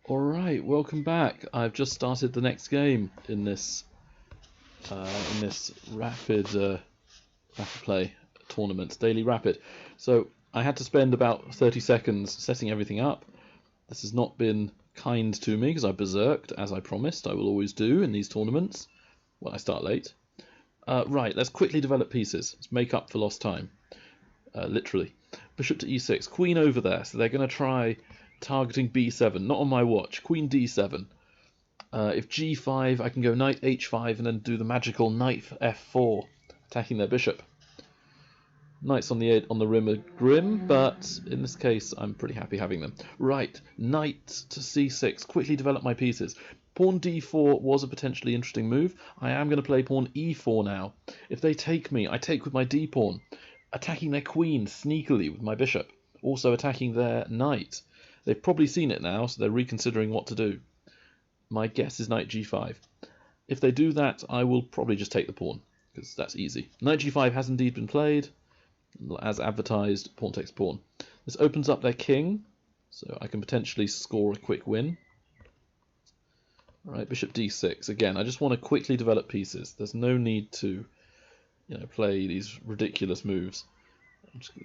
Alright, welcome back. I've just started the next game in this rapid play tournament, Daily Rapid. So I had to spend about 30 seconds setting everything up. This has not been kind to me because I berserked, as I promised I will always do in these tournaments when I start late. Right, let's quickly develop pieces. Let's make up for lost time. Literally. Bishop to e6, queen over there, so they're going to try targeting b7, not on my watch, queen d7. If g5, I can go knight h5 and then do the magical knight f4, attacking their bishop. Knights on the rim are grim, but in this case I'm pretty happy having them. Right, knight to c6, quickly develop my pieces. Pawn d4 was a potentially interesting move. I am going to play pawn e4 now. If they take me, I take with my d-pawn, attacking their queen sneakily with my bishop, also attacking their knight. They've probably seen it now, so they're reconsidering what to do. My guess is knight g5. If they do that, I will probably just take the pawn, because that's easy. Knight g5 has indeed been played. As advertised, pawn takes pawn. This opens up their king, so I can potentially score a quick win. Alright, bishop d6. Again, I just want to quickly develop pieces. There's no need to play these ridiculous moves.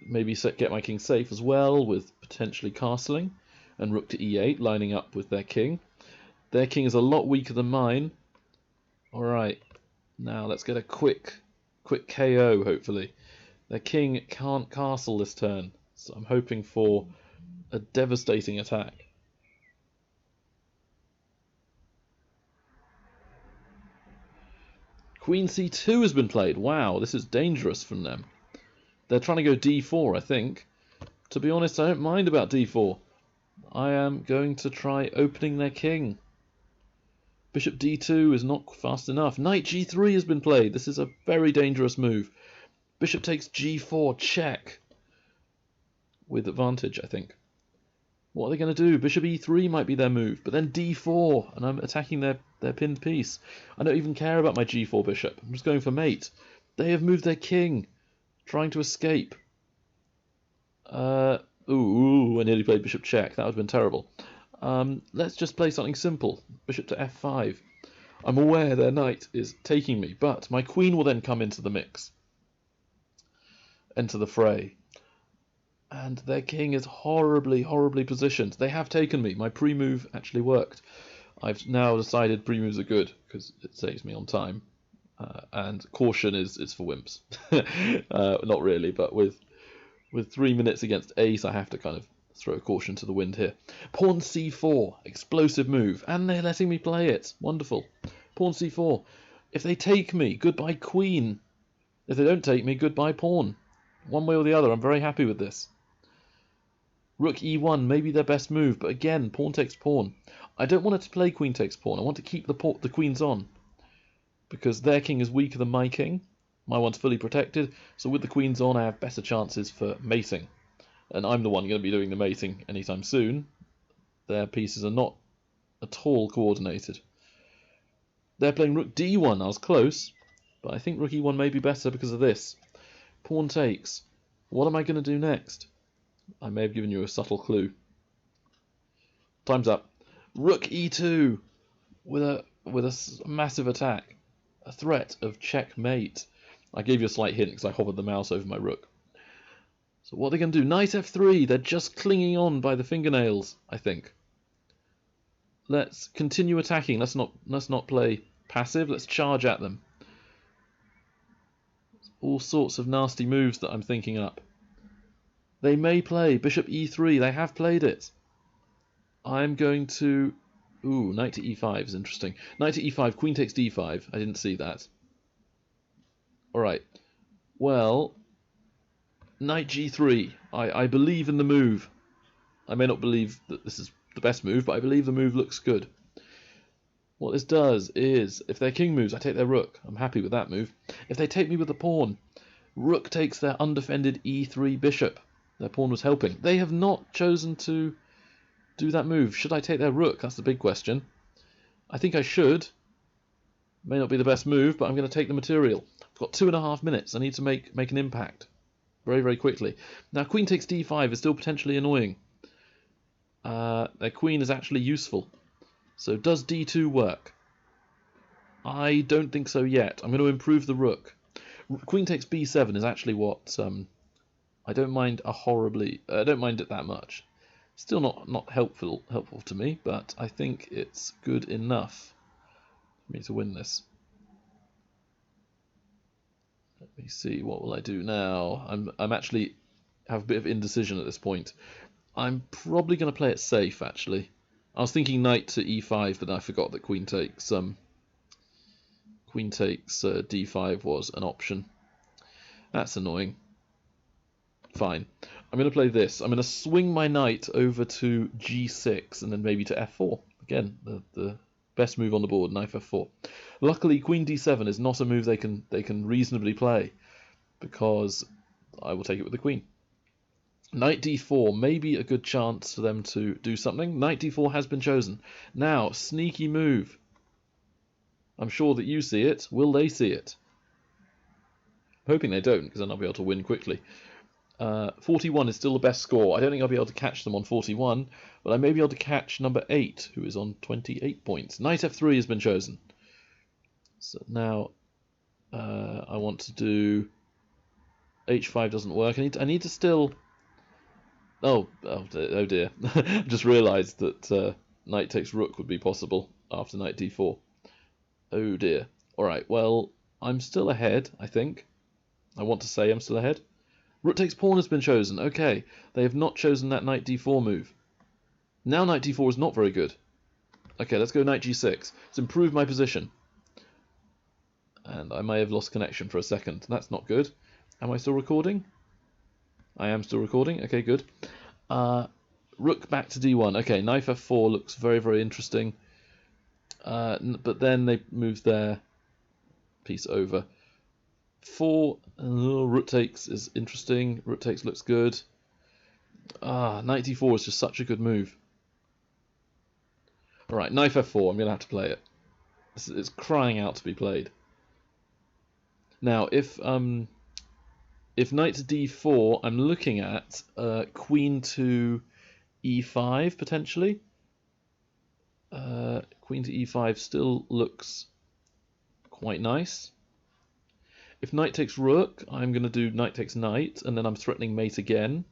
Maybe get my king safe as well, with potentially castling, and rook to e8, lining up with their king. Their king is a lot weaker than mine. Alright, now let's get a quick KO, hopefully. Their king can't castle this turn, so I'm hoping for a devastating attack. Queen c2 has been played. Wow, this is dangerous from them. They're trying to go d4, I think. To be honest, I don't mind about d4. I am going to try opening their king. Bishop d2 is not fast enough. Knight g3 has been played. This is a very dangerous move. Bishop takes g4, check. With advantage, I think. What are they going to do? Bishop e3 might be their move, but then d4, and I'm attacking their pinned piece. I don't even care about my g4 bishop. I'm just going for mate. They have moved their king, trying to escape. I nearly played bishop check. That would have been terrible. Let's just play something simple. Bishop to f5. I'm aware their knight is taking me, but my queen will then come into the mix. Enter the fray. And their king is horribly, horribly positioned. They have taken me. My pre-move actually worked. I've now decided pre-moves are good because it saves me on time. And caution is for wimps. Not really, but with 3 minutes against ace, I have to kind of throw caution to the wind here. Pawn c4, explosive move, and they're letting me play it. Wonderful. Pawn c4. If they take me, goodbye queen. If they don't take me, goodbye pawn. One way or the other, I'm very happy with this. Rook e1 may be their best move, but again, pawn takes pawn. I don't want it to play queen takes pawn. I want to keep the queens on, because their king is weaker than my king. My one's fully protected, so with the queens on, I have better chances for mating. And I'm the one going to be doing the mating anytime soon. Their pieces are not at all coordinated. They're playing rook d1. I was close, but I think rook e1 may be better because of this. Pawn takes. What am I going to do next? I may have given you a subtle clue. Time's up. Rook e2 with a massive attack. A threat of checkmate. I gave you a slight hint because I hovered the mouse over my rook. So what are they going to do? Knight f3. They're just clinging on by the fingernails, I think. Let's continue attacking. Let's not play passive. Let's charge at them. All sorts of nasty moves that I'm thinking up. They may play bishop e3. They have played it. I'm going to... knight to e5 is interesting. Knight to e5, queen takes d5. I didn't see that. Alright. Well, knight g3. I believe in the move. I may not believe that this is the best move, but I believe the move looks good. What this does is, if their king moves, I take their rook. I'm happy with that move. If they take me with the pawn, rook takes their undefended e3 bishop. Their pawn was helping. They have not chosen to do that move. Should I take their rook? That's the big question. I think I should. May not be the best move, but I'm going to take the material. I've got 2.5 minutes. I need to make an impact very, very quickly. Now, queen takes d5 is still potentially annoying. Their queen is actually useful. So does d2 work? I don't think so yet. I'm going to improve the rook. Queen takes b7 is actually what I don't mind I don't mind it that much. Still not helpful to me, but I think it's good enough for me to win this. Let me see, what will I do now? I'm actually have a bit of indecision at this point. I'm probably going to play it safe, actually. I was thinking knight to e5, but I forgot that queen takes d5 was an option. That's annoying. Fine. I'm going to play this. I'm going to swing my knight over to g6 and then maybe to f4. Again, the best move on the board, knight f4. Luckily, queen d7 is not a move they can reasonably play, because I will take it with the queen. Knight d4 may be a good chance for them to do something. Knight d4 has been chosen. Now, sneaky move. I'm sure that you see it. Will they see it? I'm hoping they don't, because then I'll be able to win quickly. 41 is still the best score. I don't think I'll be able to catch them on 41, but I may be able to catch number 8, who is on 28 points. Knight f3 has been chosen. So now I want to do h5 doesn't work. I need to still... Oh dear. I just realised that knight takes rook would be possible after knight d4. Oh dear. Alright, well, I'm still ahead, I think. I want to say I'm still ahead. Rook takes pawn has been chosen. Okay, they have not chosen that knight d4 move. Now knight d4 is not very good. Okay, let's go knight g6. Let's improve my position. And I may have lost connection for a second. That's not good. Am I still recording? I am still recording. Okay, good. Rook back to d1. Okay, knight f4 looks very, very interesting. But then they move their piece over. Rook takes is interesting. Rook takes looks good. Knight d4 is just such a good move. Alright, knight f4. I'm going to have to play it. It's crying out to be played. Now, if knight to d4, I'm looking at queen to e5 potentially. Queen to e5 still looks quite nice. If knight takes rook, I'm going to do knight takes knight, and then I'm threatening mate again.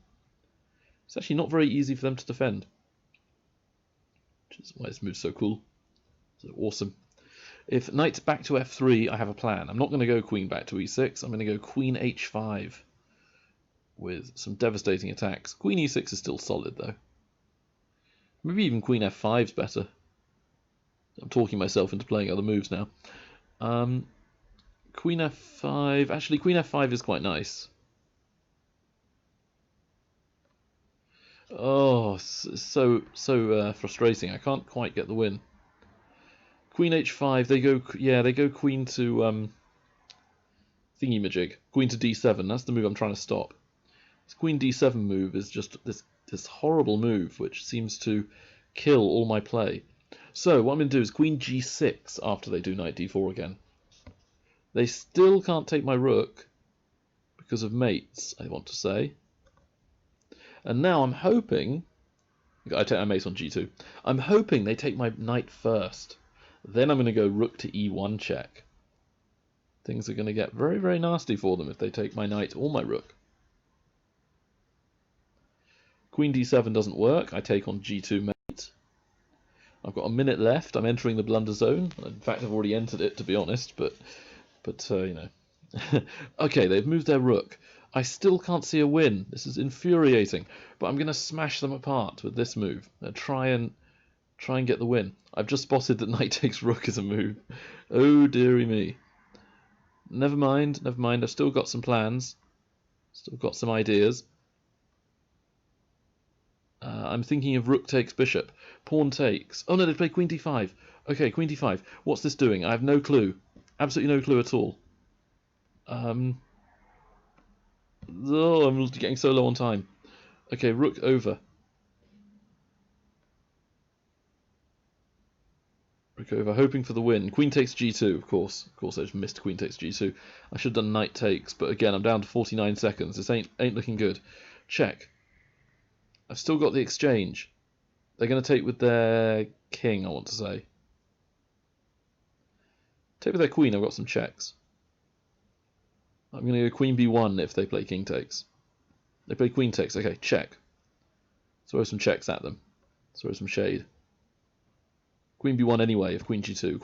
It's actually not very easy for them to defend, which is why this move's so cool. So awesome. If knight's back to f3, I have a plan. I'm not going to go queen back to e6. I'm going to go queen h5 with some devastating attacks. Queen e6 is still solid, though. Maybe even queen f5 is better. I'm talking myself into playing other moves now. Queen f5. Actually, queen f5 is quite nice. Oh, so frustrating. I can't quite get the win. Queen h5. They go queen to thingy-majig. Queen to d7. That's the move I'm trying to stop. This queen d7 move is just this horrible move which seems to kill all my play. So what I'm going to do is queen g6 after they do knight d4 again. They still can't take my rook because of mates, I want to say. And now I'm hoping... I take my mate on g2. I'm hoping they take my knight first. Then I'm going to go rook to e1 check. Things are going to get very, very nasty for them if they take my knight or my rook. Queen d7 doesn't work. I take on g2 mate. I've got a minute left. I'm entering the blunder zone. In fact, I've already entered it, to be honest, but you know. Okay, they've moved their rook. I still can't see a win. This is infuriating. But I'm going to smash them apart with this move. Try and get the win. I've just spotted that knight takes rook as a move. Oh dearie me. Never mind. I've still got some plans. Still got some ideas. I'm thinking of rook takes bishop. Pawn takes. Oh no, they play queen d5. Okay, queen d5. What's this doing? I have no clue. Absolutely no clue at all. Oh, I'm getting so low on time. Okay, rook over. Rook over, hoping for the win. Queen takes g2, of course. Of course, I just missed queen takes g2. I should have done knight takes, but again, I'm down to 49 seconds. This ain't looking good. Check. I've still got the exchange. They're going to take with their king, I want to say. Take with their queen, I've got some checks. I'm going to go queen b1 if they play king takes. They play queen takes, okay, check. Throw some checks at them. Throw some shade. Queen b1 anyway, if queen g2.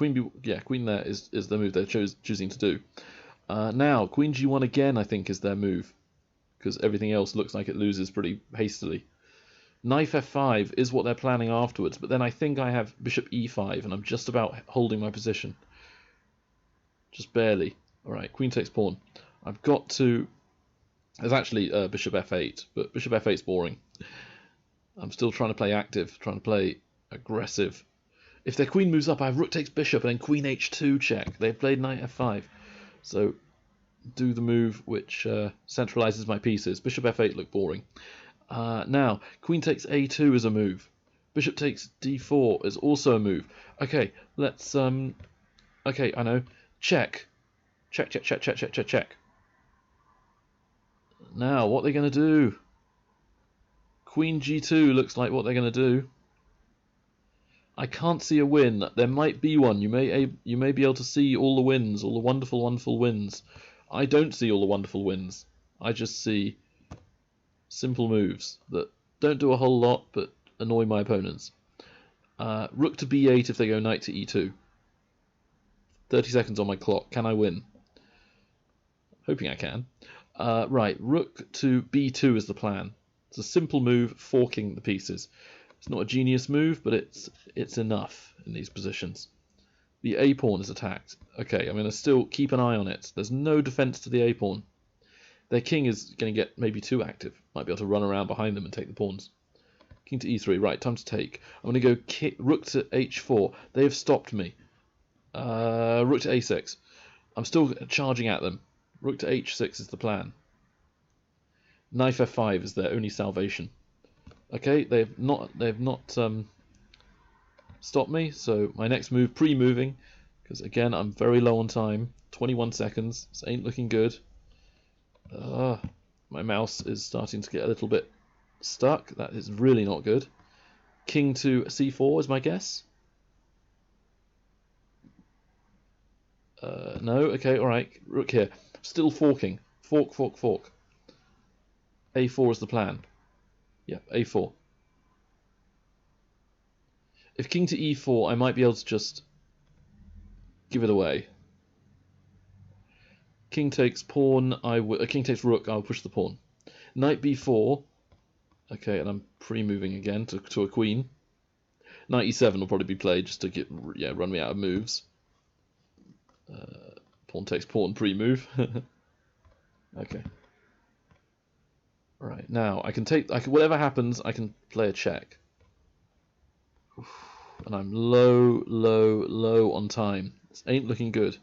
Queen there is the move they're choosing to do. Now, queen g1 again, I think, is their move, because everything else looks like it loses pretty hastily. Knight f5 is what they're planning afterwards, but then I think I have bishop e5, and I'm just about holding my position. Just barely. Alright, queen takes pawn. I've got to... There's actually bishop f8, but bishop f8's boring. I'm still trying to play active, trying to play aggressive. If their queen moves up, I have rook takes bishop, and then queen h2 check. They've played knight f5. So, do the move which centralizes my pieces. Bishop f8 look boring. Now, queen takes a2 is a move. Bishop takes d4 is also a move. Okay, let's... okay, I know. Check. Check, check, check, check, check, check, check. Now, what are they going to do? Queen g2 looks like what they're going to do. I can't see a win. There might be one. You may be able to see all the wins, all the wonderful, wonderful wins. I don't see all the wonderful wins. I just see simple moves that don't do a whole lot but annoy my opponents. Rook to b8 if they go knight to e2. 30 seconds on my clock. Can I win? Hoping I can. Right, rook to b2 is the plan. It's a simple move, forking the pieces. It's not a genius move, but it's enough in these positions. The a-pawn is attacked. Okay, I'm going to still keep an eye on it. There's no defense to the a-pawn. Their king is going to get maybe too active. Might be able to run around behind them and take the pawns. King to e3. Right, time to take. I'm going to go rook to h4. They have stopped me. Rook to a6. I'm still charging at them. Rook to h6 is the plan. Knight f5 is their only salvation. Okay, they've not stopped me. So my next move, pre-moving, because again I'm very low on time. 21 seconds. This ain't looking good. My mouse is starting to get a little bit stuck. That is really not good. King to c4 is my guess. No, okay, alright. Rook here. Still forking. Fork, fork, fork. a4 is the plan. Yep, a4. If king to e4, I might be able to just give it away. King takes pawn, king takes rook, I'll push the pawn. Knight b4. Okay, and I'm pre-moving again to a queen. Knight e7 will probably be played just to run me out of moves. Pawn takes pawn, pre-move. Okay. Right, now I can whatever happens, I can play a check. And I'm low, low, low on time. This ain't looking good.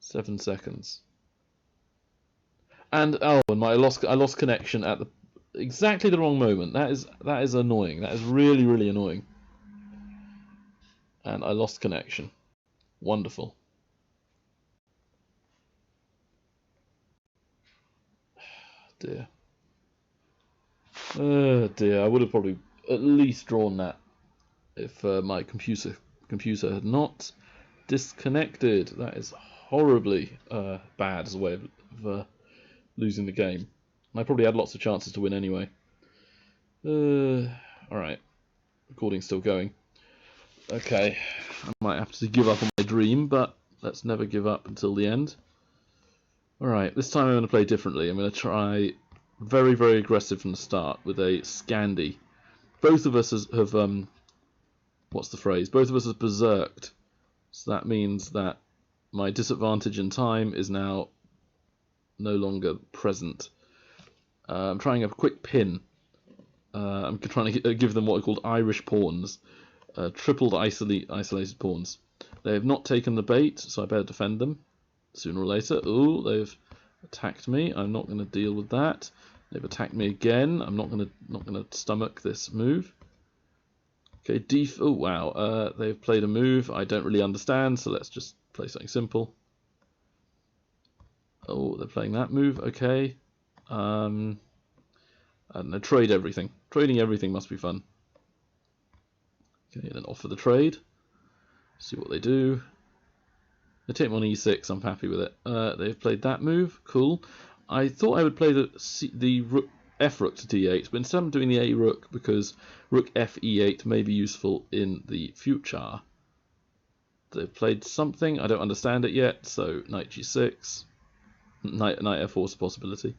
7 seconds. And I lost connection at exactly the wrong moment. That is annoying. That is really, really annoying. And I lost connection. Wonderful. Dear. Oh dear, I would have probably at least drawn that if my computer had not disconnected. That is horribly bad as a way of losing the game. And I probably had lots of chances to win anyway. Alright, recording's still going. Okay, I might have to give up on my dream, but let's never give up until the end. Alright, this time I'm going to play differently. I'm going to try very, very aggressive from the start with a Scandi. Both of us have what's the phrase? Both of us have berserked. So that means that my disadvantage in time is now no longer present. I'm trying a quick pin. I'm trying to give them what are called Irish pawns. Tripled isolated pawns. They have not taken the bait, so I better defend them. Sooner or later. Ooh, they've attacked me. I'm not going to deal with that. They've attacked me again. I'm not going to stomach this move. Okay, oh wow. They've played a move I don't really understand, so let's just play something simple. Oh, they're playing that move. Okay. I don't know. Trade everything. Trading everything must be fun. Okay, and then offer the trade. See what they do. They take me on e6. I'm happy with it. They've played that move. Cool. I thought I would play the rook, f rook to d8, but instead I'm doing the a rook because rook f e8 may be useful in the future. They've played something. I don't understand it yet. So knight g6. Knight f4 is a possibility.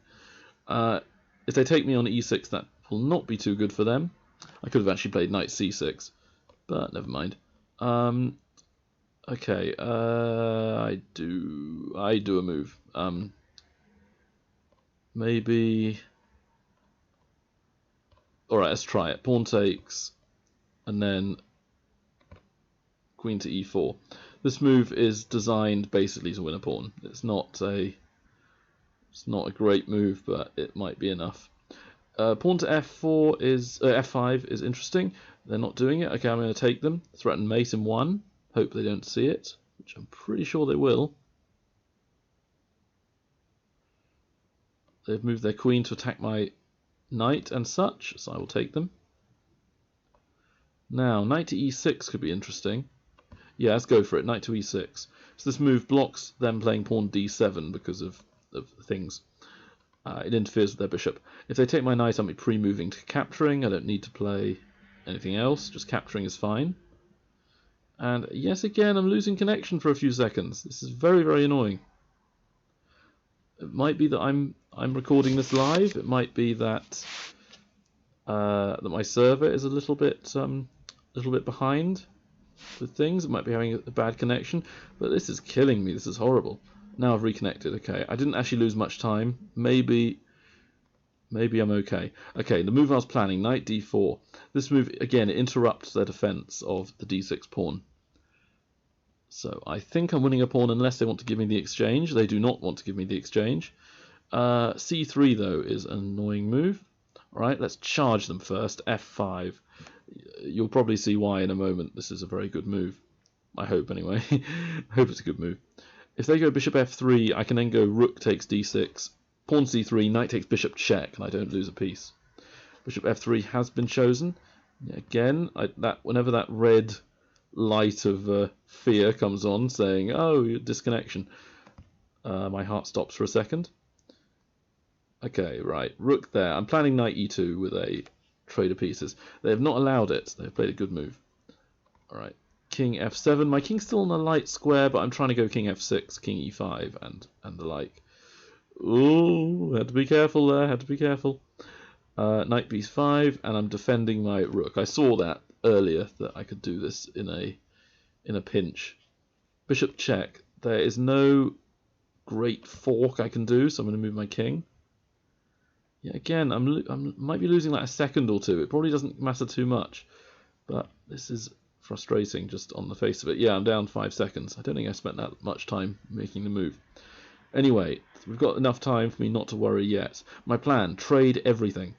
If they take me on e6, that will not be too good for them. I could have actually played knight c6, but never mind. Okay, I do a move. Maybe. All right, let's try it. Pawn takes, and then queen to e4. This move is designed basically to win a pawn. It's not a great move, but it might be enough. Pawn to f4 is f5 is interesting. They're not doing it. Okay, I'm going to take them. Threaten mate in 1. Hope they don't see it, which I'm pretty sure they will. They've moved their queen to attack my knight and such, so I will take them. Now, knight to e6 could be interesting. Yeah, let's go for it. Knight to e6. So this move blocks them playing pawn d7 because of things. It interferes with their bishop. If they take my knight, I'll be pre-moving to capturing. I don't need to play anything else. Just capturing is fine. And yes, again, I'm losing connection for a few seconds. This is very, very annoying. It might be that I'm recording this live. It might be that that my server is a little bit behind with things. It might be having a bad connection. But this is killing me. This is horrible. Now I've reconnected. Okay, I didn't actually lose much time. Maybe I'm okay. Okay, the move I was planning, knight d4. This move, again, it interrupts their defense of the d6 pawn. So I think I'm winning a pawn unless they want to give me the exchange. They do not want to give me the exchange. c3, though, is an annoying move. All right, let's charge them first. f5. You'll probably see why in a moment. This is a very good move. I hope, anyway. I hope it's a good move. If they go bishop f3, I can then go rook takes d6, pawn c3, knight takes bishop check, and I don't lose a piece. Bishop f3 has been chosen. Again, whenever that red light of fear comes on, saying, "Oh, disconnection," my heart stops for a second. Okay, right, rook there. I'm planning knight e2 with a trade of pieces. They have not allowed it. They've played a good move. All right. King f7. My king's still on a light square, but I'm trying to go king f6, king e5, and the like. Ooh, had to be careful there. Had to be careful. Knight b5, and I'm defending my rook. I saw that earlier that I could do this in a pinch. Bishop check. There is no great fork I can do, so I'm going to move my king. Yeah, again, I might be losing like a second or two. It probably doesn't matter too much, but this is frustrating just on the face of it. Yeah, I'm down 5 seconds. I don't think I spent that much time making the move. Anyway, we've got enough time for me not to worry yet. My plan, trade everything.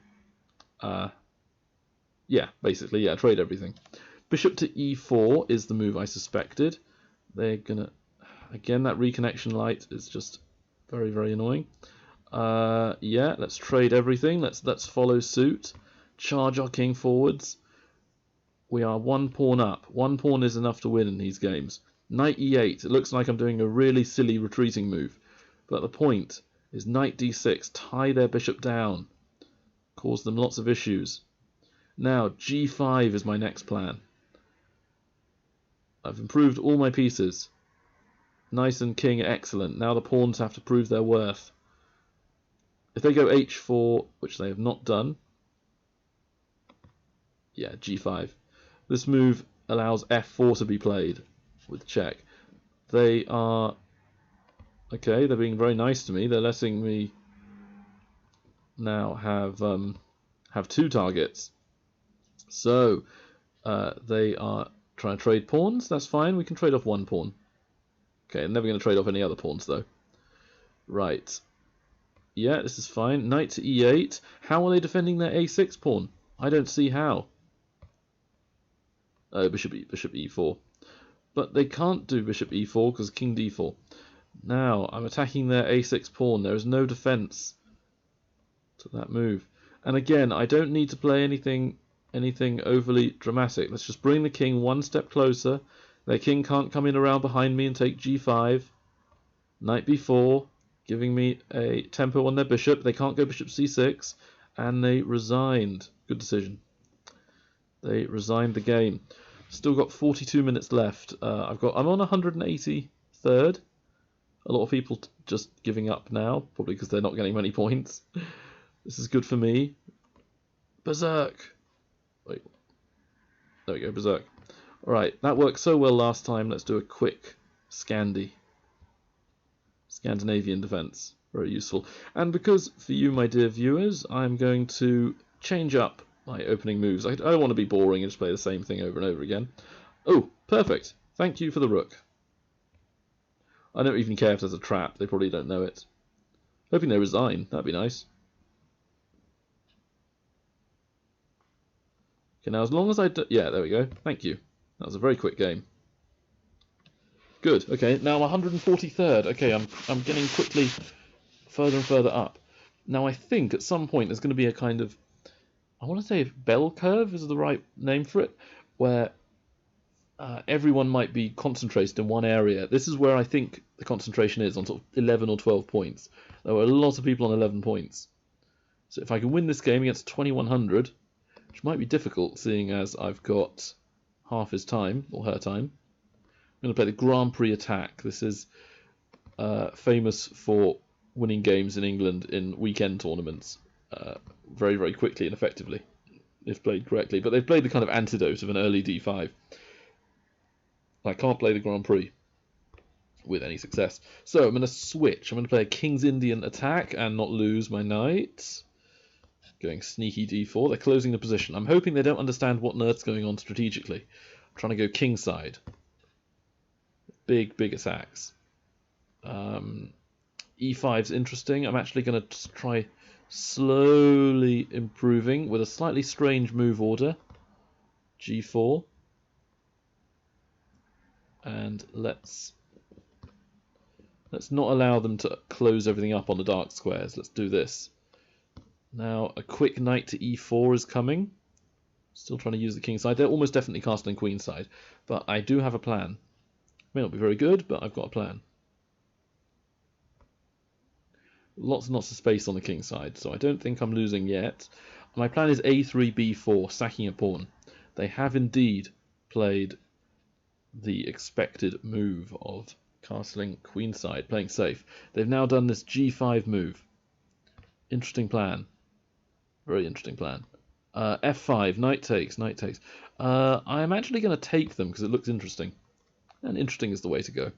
Yeah, basically, yeah, trade everything. Bishop to e4 is the move I suspected. They're gonna, again, that reconnection light is just very, very annoying. Yeah, let's trade everything. Let's follow suit. Charge our king forwards. We are 1 pawn up. 1 pawn is enough to win in these games. Knight e8. It looks like I'm doing a really silly retreating move. But the point is knight d6. Tie their bishop down. Cause them lots of issues. Now g5 is my next plan. I've improved all my pieces. Knight and king are excellent. Now the pawns have to prove their worth. If they go h4, which they have not done. Yeah, g5. This move allows f4 to be played with check. They are okay. They're being very nice to me. They're letting me now have 2 targets. So they are trying to trade pawns. That's fine. We can trade off 1 pawn. Okay, I'm never going to trade off any other pawns though. Right. Yeah, this is fine. Knight to e8. How are they defending their a6 pawn? I don't see how. Bishop e4. But they can't do bishop e4 because king d4. Now, I'm attacking their a6 pawn. There is no defense to that move. And again, I don't need to play anything anything overly dramatic. Let's just bring the king one step closer. Their king can't come in around behind me and take g5. Knight b4, giving me a tempo on their bishop. They can't go bishop c6, and they resigned. Good decision. They resigned the game. Still got 42 minutes left. I'm on 183rd. A lot of people just giving up now, probably because they're not getting many points. This is good for me. Berserk. Wait. There we go, Berserk. Alright, that worked so well last time. Let's do a quick Scandinavian defense. Very useful. And because, for you, my dear viewers, I'm going to change up my opening moves. I don't want to be boring and just play the same thing over and over again. Oh, perfect. Thank you for the rook. I don't even care if there's a trap. They probably don't know it. Hoping they resign. That'd be nice. Okay, now as long as yeah, there we go. Thank you. That was a very quick game. Good. Okay, now I'm 143rd. Okay, I'm getting quickly further and further up. Now I think at some point there's going to be a kind of, I want to say if bell curve is the right name for it, where everyone might be concentrated in one area. This is where I think the concentration is, on sort of 11 or 12 points. There were a lot of people on 11 points. So if I can win this game against 2100, which might be difficult seeing as I've got half his time, or her time, I'm going to play the Grand Prix attack. This is famous for winning games in England in weekend tournaments very, very quickly and effectively, if played correctly. But they've played the kind of antidote of an early d5. I can't play the Grand Prix with any success. So I'm going to switch. I'm going to play a King's Indian attack and not lose my knight. Going sneaky d4. They're closing the position. I'm hoping they don't understand what on earth's going on strategically. I'm trying to go kingside. Big, big attacks. E5's interesting. I'm actually going to try slowly improving with a slightly strange move order. G4. And let's not allow them to close everything up on the dark squares. Let's do this. Now a quick knight to e4 is coming. Still trying to use the king side. They're almost definitely castling queen side, but I do have a plan. May not be very good, but I've got a plan. Lots and lots of space on the king side, so I don't think I'm losing yet. My plan is a3, b4, sacking a pawn. They have indeed played the expected move of castling queenside, playing safe. They've now done this g5 move. Interesting plan. Very interesting plan. F5, knight takes, knight takes. I'm actually going to take them because it looks interesting. And interesting is the way to go.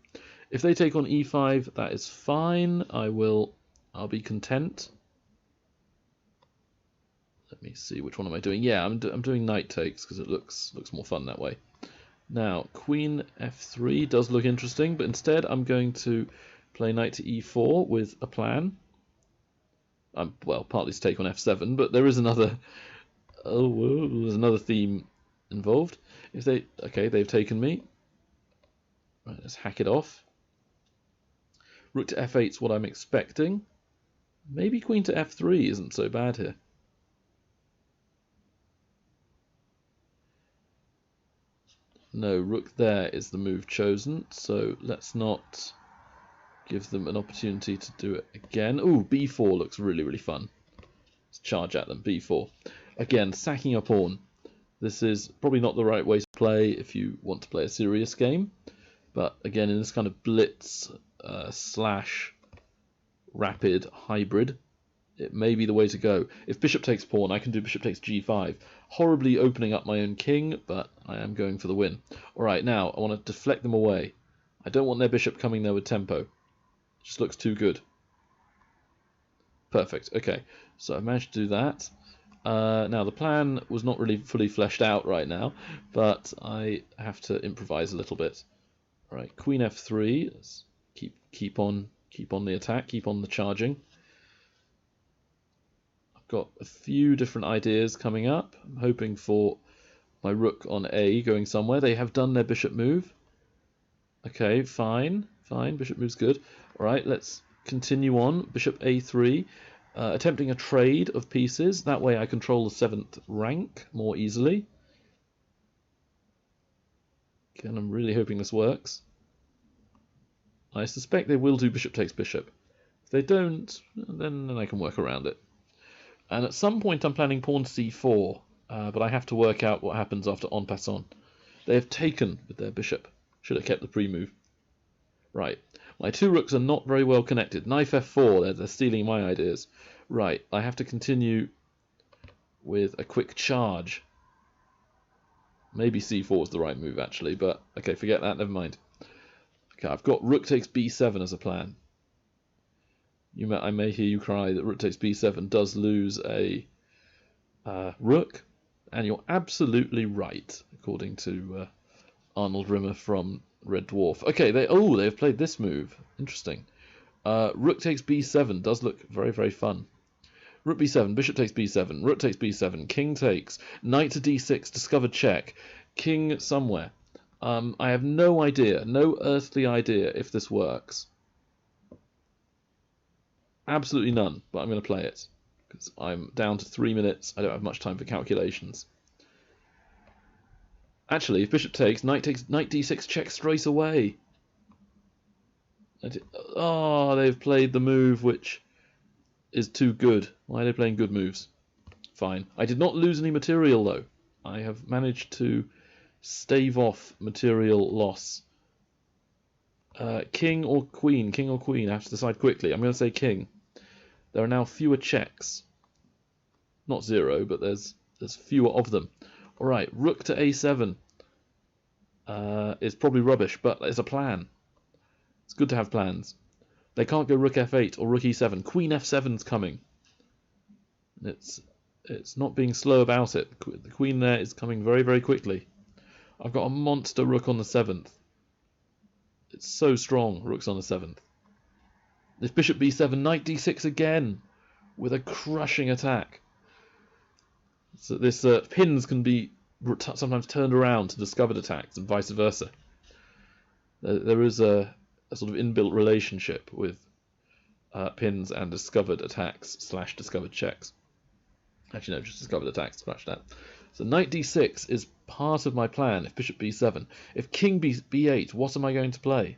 If they take on e5, that is fine. I'll be content. Let me see, which one am I doing? Yeah, I'm doing knight takes because it looks more fun that way. Now, queen f3 does look interesting, but instead I'm going to play knight to e4 with a plan. Well, partly to take on f7, but there is another. There's another theme involved. They've taken me. Right, let's hack it off. Rook to f8 is what I'm expecting. Maybe queen to f3 isn't so bad here. No, rook there is the move chosen, so let's not give them an opportunity to do it again. Ooh, b4 looks really, really fun. Let's charge at them, b4. Again, sacking a pawn. This is probably not the right way to play if you want to play a serious game. But again, in this kind of blitz slash rapid hybrid, it may be the way to go. If bishop takes pawn, I can do bishop takes g5. Horribly opening up my own king, but I am going for the win. Alright, now I want to deflect them away. I don't want their bishop coming there with tempo. It just looks too good. Perfect. Okay, so I've managed to do that. Now the plan was not really fully fleshed out right now, but I have to improvise a little bit. Alright, queen f3. Let's keep on the attack, keep on the charging. I've got a few different ideas coming up. I'm hoping for my rook on a going somewhere. They have done their bishop move. Okay, fine. Bishop move's good. Alright, let's continue on. Bishop a3. attempting a trade of pieces. That way I control the 7th rank more easily. Again, I'm really hoping this works. I suspect they will do bishop takes bishop. If they don't, then I can work around it. And at some point I'm planning pawn c4, but I have to work out what happens after en passant. They have taken with their bishop. Should have kept the pre-move. Right. My 2 rooks are not very well connected. Knife f4, they're stealing my ideas. Right, I have to continue with a quick charge. Maybe c4 is the right move, actually, but okay, forget that, never mind. Okay, I've got rook takes b7 as a plan. I may hear you cry that rook takes b7 does lose a rook, and you're absolutely right, according to Arnold Rimmer from Red Dwarf. Okay, they've played this move. Interesting. Rook takes b7 does look very, very fun. Rook b7, bishop takes b7, rook takes b7, king takes, knight to d6, discovered check, king somewhere. I have no idea, no earthly idea if this works. Absolutely none, but I'm going to play it, because I'm down to 3 minutes, I don't have much time for calculations. Actually, if bishop takes, knight d6 check straight away. Oh, they've played the move which is too good. Why are they playing good moves? Fine. I did not lose any material, though. I have managed to stave off material loss. King or queen? King or queen? I have to decide quickly. I'm going to say king. There are now fewer checks. Not 0, but there's fewer of them. Alright, rook to a7 is probably rubbish, but it's a plan. It's good to have plans. They can't go rook f8 or rook e7. Queen f7's coming. It's not being slow about it. The queen there is coming very, very quickly. I've got a monster rook on the 7th. It's so strong, rook's on the 7th. This bishop b7, knight d6 again, with a crushing attack. So this pins can be sometimes turned around to discovered attacks and vice versa. There is a sort of inbuilt relationship with pins and discovered attacks / discovered checks. Actually, no, just discovered attacks, scratch that. So knight d6 is part of my plan if bishop b7. If king b8, what am I going to play?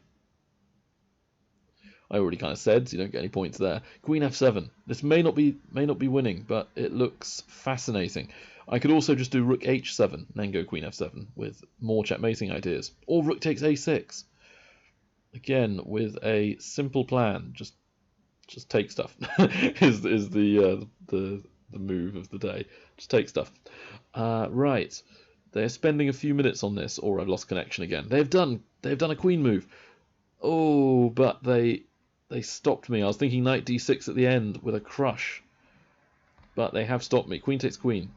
I already kind of said, so you don't get any points there. Queen f7. This may not be winning, but it looks fascinating. I could also just do rook h7 and then go queen f7 with more checkmating ideas. Or rook takes a6. Again, with a simple plan, just take stuff is the move of the day. Just take stuff. Right, they're spending a few minutes on this, or I've lost connection again. They've done a queen move. Oh, but they stopped me. I was thinking knight d6 at the end with a crush, but they have stopped me. Queen takes queen.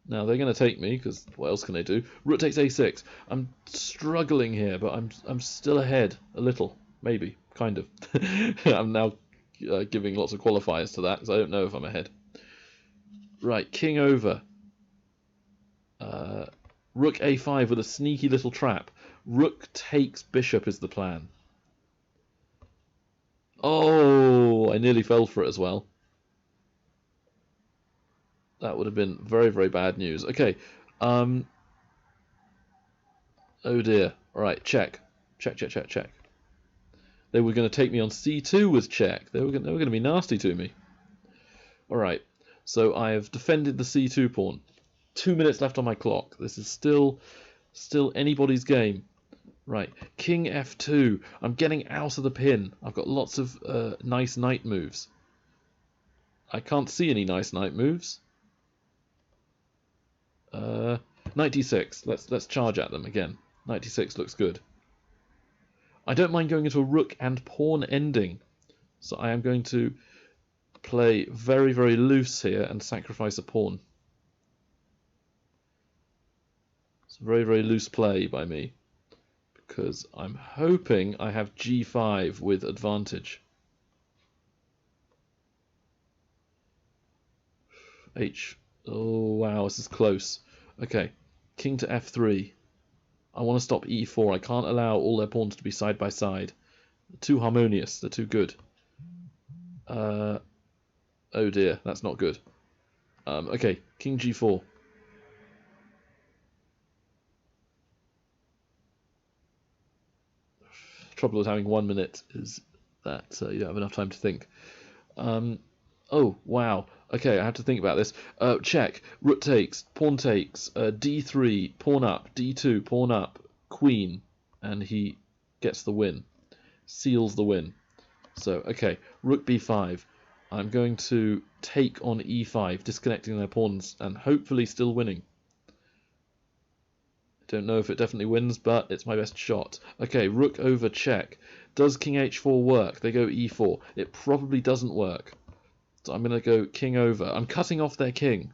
Now they're going to take me, because what else can they do? Rook takes a6. I'm struggling here, but I'm still ahead a little, maybe, kind of. I'm now giving lots of qualifiers to that, because I don't know if I'm ahead. Right, king over. Rook a5 with a sneaky little trap. Rook takes bishop is the plan. Oh, I nearly fell for it as well. That would have been very, very bad news. Okay. Oh dear. Alright, check. Check. They were going to take me on c2 with check. They were going to be nasty to me. Alright. So I have defended the c2 pawn. 2 minutes left on my clock. This is still anybody's game. Right. King f2. I'm getting out of the pin. I've got lots of nice knight moves. I can't see any nice knight moves. Knight d6. Let's charge at them again. Knight d6 looks good. I don't mind going into a rook and pawn ending. So I am going to play very, very loose here and sacrifice a pawn. It's a very, very loose play by me, because I'm hoping I have g5 with advantage. Oh wow, this is close. Okay, king to f3. I want to stop e4. I can't allow all their pawns to be side by side. They're too harmonious. They're too good. Oh dear, that's not good. Okay, king g4. Trouble with having 1 minute is that you don't have enough time to think. Oh, wow. Okay, I have to think about this. Check. Rook takes, pawn takes, d3, pawn up, d2, pawn up, queen, and he gets the win. Seals the win. So, okay, rook b5. I'm going to take on e5, disconnecting their pawns, and hopefully still winning. Don't know if it definitely wins, but it's my best shot. Okay, rook over check. Does king h4 work? They go e4. It probably doesn't work. So I'm going to go king over. I'm cutting off their king.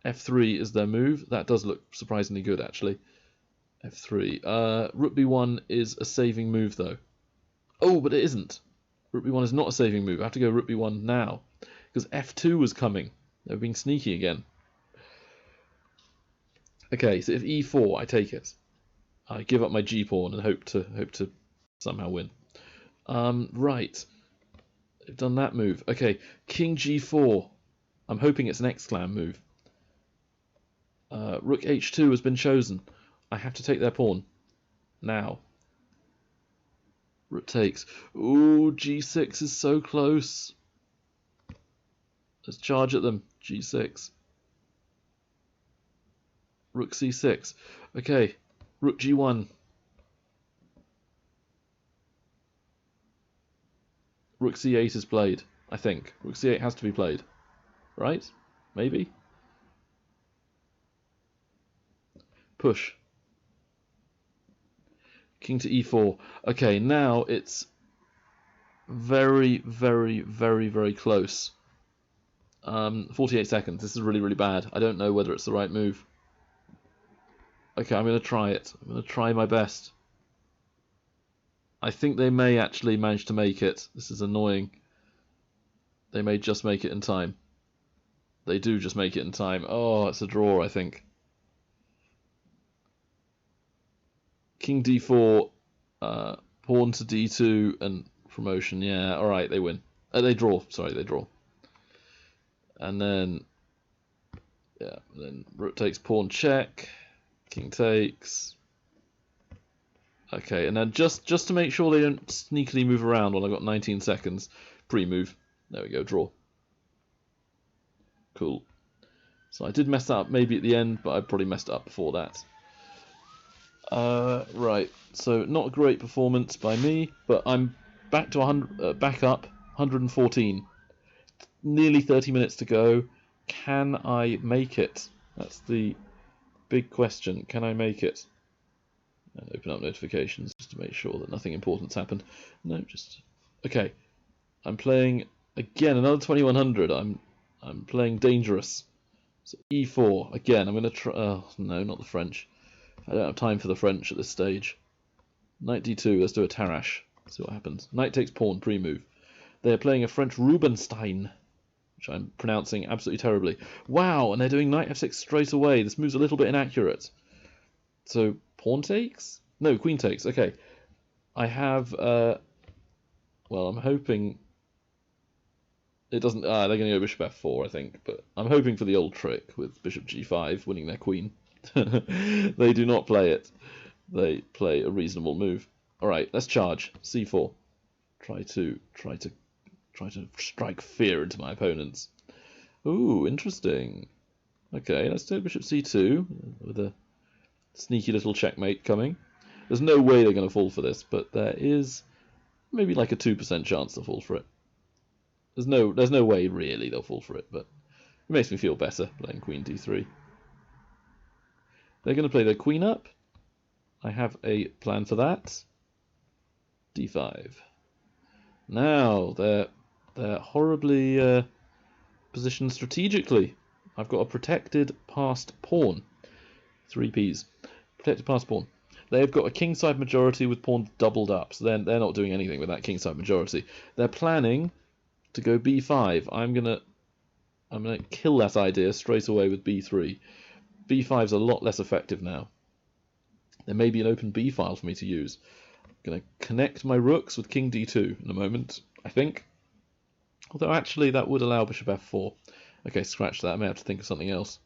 f3 is their move. That does look surprisingly good, actually. f3. Rook b1 is a saving move, though. Oh, but it isn't. Rook b1 is not a saving move. I have to go rook b1 now. Because f2 was coming. They were being sneaky again. Okay, so if e4, I take it. I give up my g-pawn and hope to somehow win. Right. They've done that move. Okay, king g4. I'm hoping it's an X-clan move. Rook h2 has been chosen. I have to take their pawn. Now. Rook takes. Ooh, g6 is so close. Let's charge at them. g6. Rook c6. Okay, rook g1. Rook c8 is played, I think. Rook c8 has to be played. Right? Maybe? Push. King to e4. Okay, now it's very, very, very, very close. 48 seconds. This is really, really bad. I don't know whether it's the right move. Okay, I'm going to try it. I'm going to try my best. I think they may actually manage to make it. This is annoying. They may just make it in time. They do just make it in time. Oh, it's a draw, I think. King d4, pawn to d2, and promotion. Yeah, alright, they win. They draw. Sorry, they draw. And then, yeah, then rook takes pawn check. King takes. Okay, and then just to make sure they don't sneakily move around while I've got 19 seconds, pre-move. There we go, draw. Cool. So I did mess that up maybe at the end, but I probably messed it up before that. Right, so not a great performance by me, but I'm back to 100, back up 114. Nearly 30 minutes to go. Can I make it? That's the big question. Can I make it? And open up notifications just to make sure that nothing important's happened. No, just okay. I'm playing again another 2100. I'm playing dangerous. So e4 again. I'm gonna try. Oh no, not the French. I don't have time for the French at this stage. Knight d2. Let's do a Tarrasch. See what happens. Knight takes pawn pre-move. They're playing a French Rubinstein, which I'm pronouncing absolutely terribly. Wow, and they're doing knight f6 straight away. This move's a little bit inaccurate. So pawn takes? No, queen takes. Okay. I have, well, I'm hoping it doesn't, they're going to go bishop f4, I think, but I'm hoping for the old trick with bishop g5 winning their queen. They do not play it. They play a reasonable move. Alright, let's charge. c4. Try to strike fear into my opponents. Ooh, interesting. Okay, let's do bishop c2 with a sneaky little checkmate coming. There's no way they're going to fall for this, but there is maybe like a 2% chance they'll fall for it. There's no way really they'll fall for it, but it makes me feel better playing queen d3. They're going to play their queen up. I have a plan for that. d5. Now they're horribly positioned strategically. I've got a protected passed pawn. 3 Ps. Protected passed pawn. They've got a kingside majority with pawns doubled up, so they're not doing anything with that kingside majority. They're planning to go b5. I'm gonna kill that idea straight away with b3. b5 is a lot less effective now. There may be an open b file for me to use. Going to connect my rooks with king d2 in a moment, I think. Although actually that would allow bishop f4. Okay, scratch that. I may have to think of something else.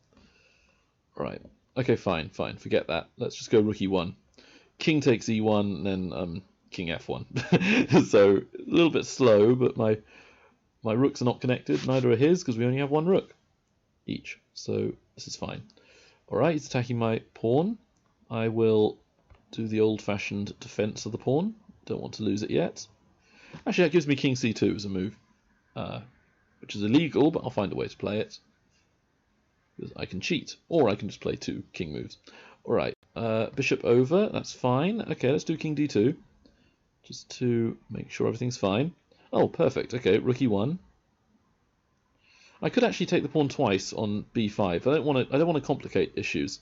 Right. Okay, fine. Forget that. Let's just go rook e1. King takes e1, and then king f1. So a little bit slow, but my rooks are not connected. Neither are his, because we only have one rook each. So this is fine. Alright, he's attacking my pawn. I will do the old-fashioned defense of the pawn. Don't want to lose it yet. Actually, that gives me king c2 as a move, which is illegal, but I'll find a way to play it. Because I can cheat, or I can just play two king moves. Alright, bishop over, that's fine. Okay, let's do king d2, just to make sure everything's fine. Oh, perfect. Okay, rook e1. I could actually take the pawn twice on b5. I don't want to complicate issues.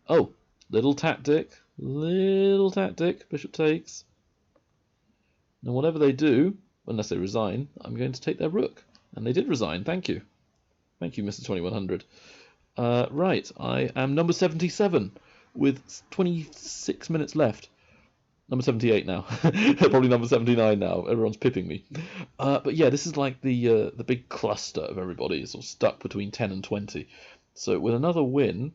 Oh, little tactic. Bishop takes. Now, whatever they do, unless they resign, I'm going to take their rook. And they did resign. Thank you. Thank you, Mr. 2100. Right, I am number 77 with 26 minutes left. Number 78 now. Probably number 79 now. Everyone's pipping me. But yeah, this is like the big cluster of everybody. It's all stuck between 10 and 20. So with another win,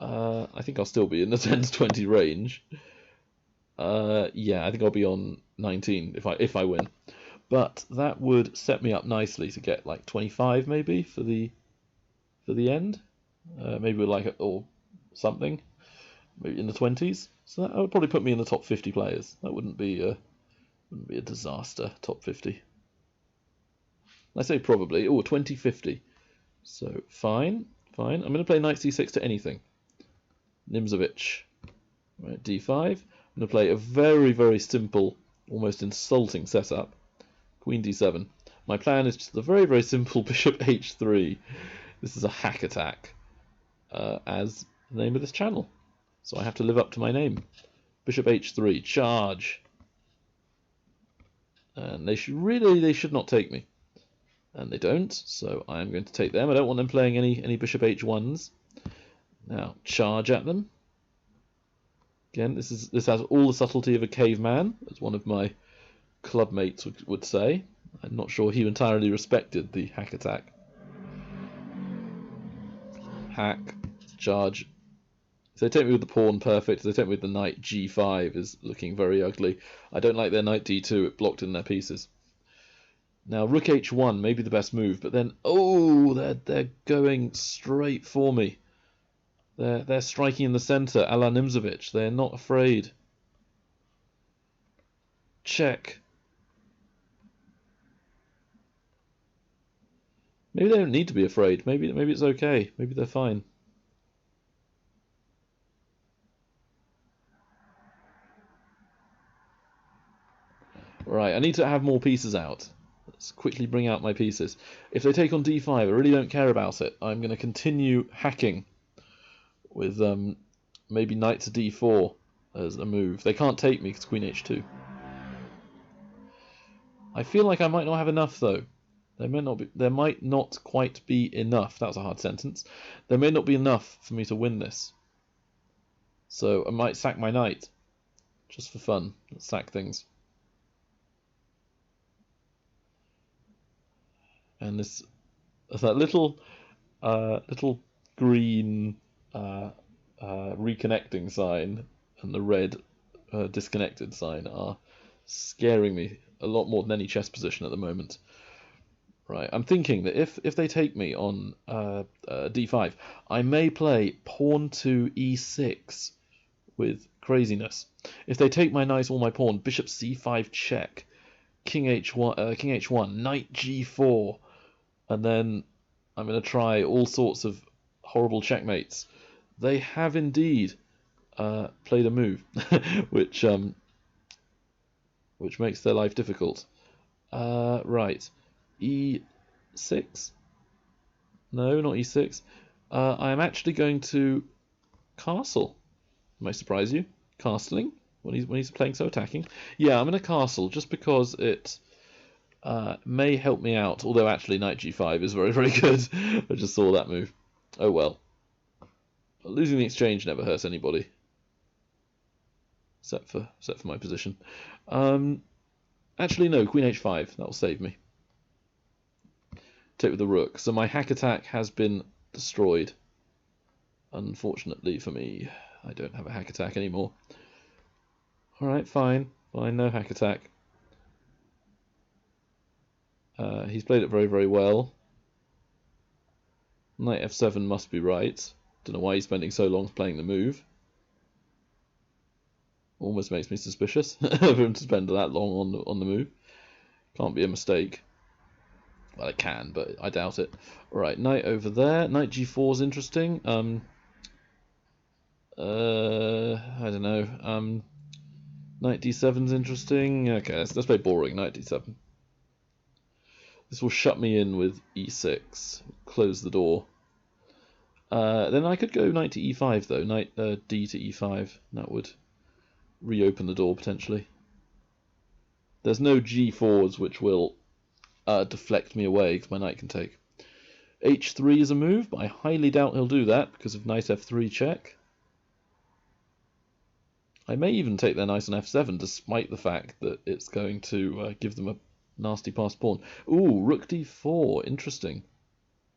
I think I'll still be in the 10 to 20 range. Yeah, I think I'll be on 19 if I win. But that would set me up nicely to get like 25 maybe for the end. Maybe with like or something. Maybe in the 20s. So that would probably put me in the top 50 players. That wouldn't be a disaster, top 50. I say probably. Oh, 2050. So fine. I'm going to play knight c6 to anything. Nimzovich. Right, d5. I'm going to play a very, very simple, almost insulting setup. Queen d7. My plan is just a very, very simple bishop h3. This is a hack attack, as the name of this channel. So I have to live up to my name. Bishop h3, charge. And they should not take me. And they don't, so I am going to take them. I don't want them playing any bishop h1s. Now, charge at them. Again, this has all the subtlety of a caveman, as one of my club mates would say. I'm not sure he entirely respected the hack attack. Hack, charge. If they take me with the pawn, perfect. If they take me with the knight, g5 is looking very ugly. I don't like their knight d2, it blocked in their pieces. Now, rook h1 may be the best move, but then, oh, they're going straight for me. They're striking in the centre, a la Nimzovich. They're not afraid. Check. Maybe they don't need to be afraid. Maybe it's okay. Maybe they're fine. Right, I need to have more pieces out. Let's quickly bring out my pieces. If they take on d5, I really don't care about it. I'm going to continue hacking with maybe knight to d4 as a move. They can't take me because queen h2. I feel like I might not have enough though. There might not quite be enough. That was a hard sentence. There may not be enough for me to win this. So I might sack my knight just for fun. Let's sack things. And that little green reconnecting sign and the red disconnected sign are scaring me a lot more than any chess position at the moment. Right, I'm thinking that if they take me on d5, I may play pawn to e6 with craziness. If they take my knight or my pawn, bishop c5 check, king h1, knight g4. And then I'm going to try all sorts of horrible checkmates. They have indeed played a move, which makes their life difficult. Right, e6. No, not e6. I am actually going to castle. Might surprise you. Castling when he's playing so attacking. Yeah, I'm going to castle just because it may help me out, although actually knight g5 is very, very good. I just saw that move. Oh well. Losing the exchange never hurts anybody. except for my position. Actually, no, queen h5. That will save me. Take with the rook. So my hack attack has been destroyed. Unfortunately for me, I don't have a hack attack anymore. Alright, fine. Fine, no hack attack. He's played it very, very well. Knight f7 must be right. Don't know why he's spending so long playing the move. Almost makes me suspicious of him to spend that long on the move. Can't be a mistake. Well, it can, but I doubt it. Alright, knight over there. Knight g4 is interesting. I don't know. Knight d7 is interesting. Okay, let's play boring. Knight d7. This will shut me in with e6. Close the door. Then I could go knight to e5 though. Knight d to e5. That would reopen the door potentially. There's no g4s which will deflect me away because my knight can take. h3 is a move, but I highly doubt he'll do that because of knight f3 check. I may even take their knight on f7 despite the fact that it's going to give them a nasty passed pawn. Ooh, rook d4, interesting.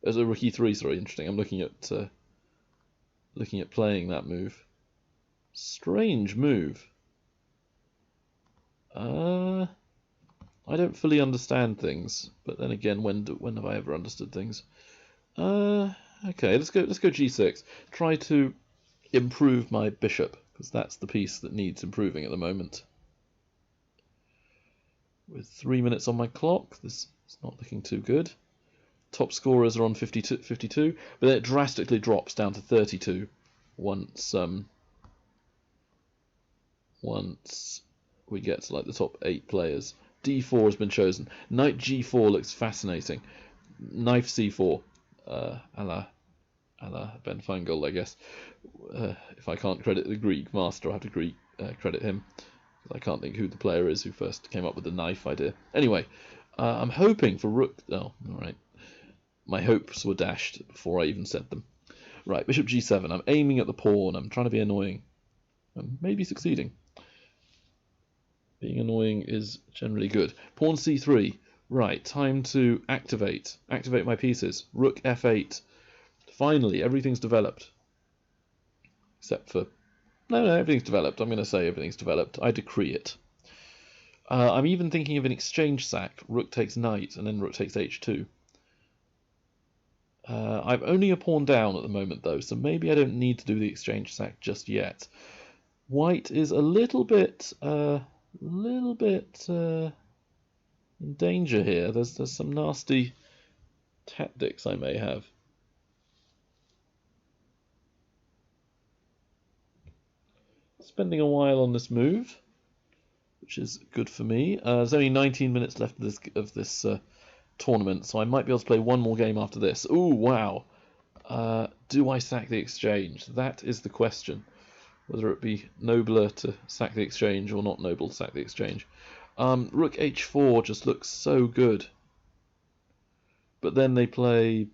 As a rook e3, sorry, interesting. I'm looking at playing that move. Strange move. I don't fully understand things, but then again, when have I ever understood things? Okay, let's go g6. Try to improve my bishop because that's the piece that needs improving at the moment. With 3 minutes on my clock, this is not looking too good. Top scorers are on 52, but then it drastically drops down to 32 once we get to like the top 8 players. d4 has been chosen. Knight g4 looks fascinating. Knight c4, a la Ben Fungal, I guess. If I can't credit the Greek master, I have to credit him. I can't think who the player is who first came up with the knife idea. Anyway, I'm hoping for rook... Oh, alright. My hopes were dashed before I even said them. Right, bishop g7. I'm aiming at the pawn. I'm trying to be annoying. I'm maybe succeeding. Being annoying is generally good. Pawn c3. Right, time to activate. Activate my pieces. Rook f8. Finally, everything's developed. Except for... No, everything's developed. I'm going to say everything's developed. I decree it. I'm even thinking of an exchange sack. Rook takes knight, and then rook takes h2. I've only a pawn down at the moment, though, so maybe I don't need to do the exchange sack just yet. White is a little bit in danger here. There's some nasty tactics I may have. Spending a while on this move, which is good for me. There's only 19 minutes left of this tournament, so I might be able to play one more game after this. Ooh, wow. Do I sack the exchange? That is the question. Whether it be nobler to sack the exchange or not noble to sack the exchange. Rook h4 just looks so good. But then they play,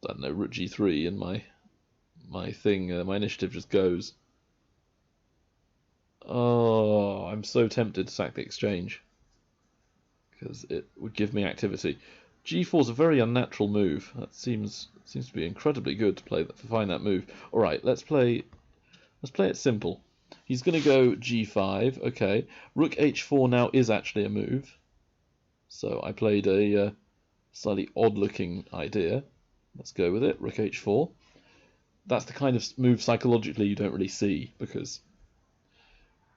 I don't know, rook g3 and my thing, my initiative just goes. Oh, I'm so tempted to sack the exchange because it would give me activity. g4 is a very unnatural move. That seems to be incredibly good to find that move. All right, let's play it simple. He's going to go g5. Okay, rook h4 now is actually a move. So I played a slightly odd-looking idea. Let's go with it. Rook h4. That's the kind of move psychologically you don't really see because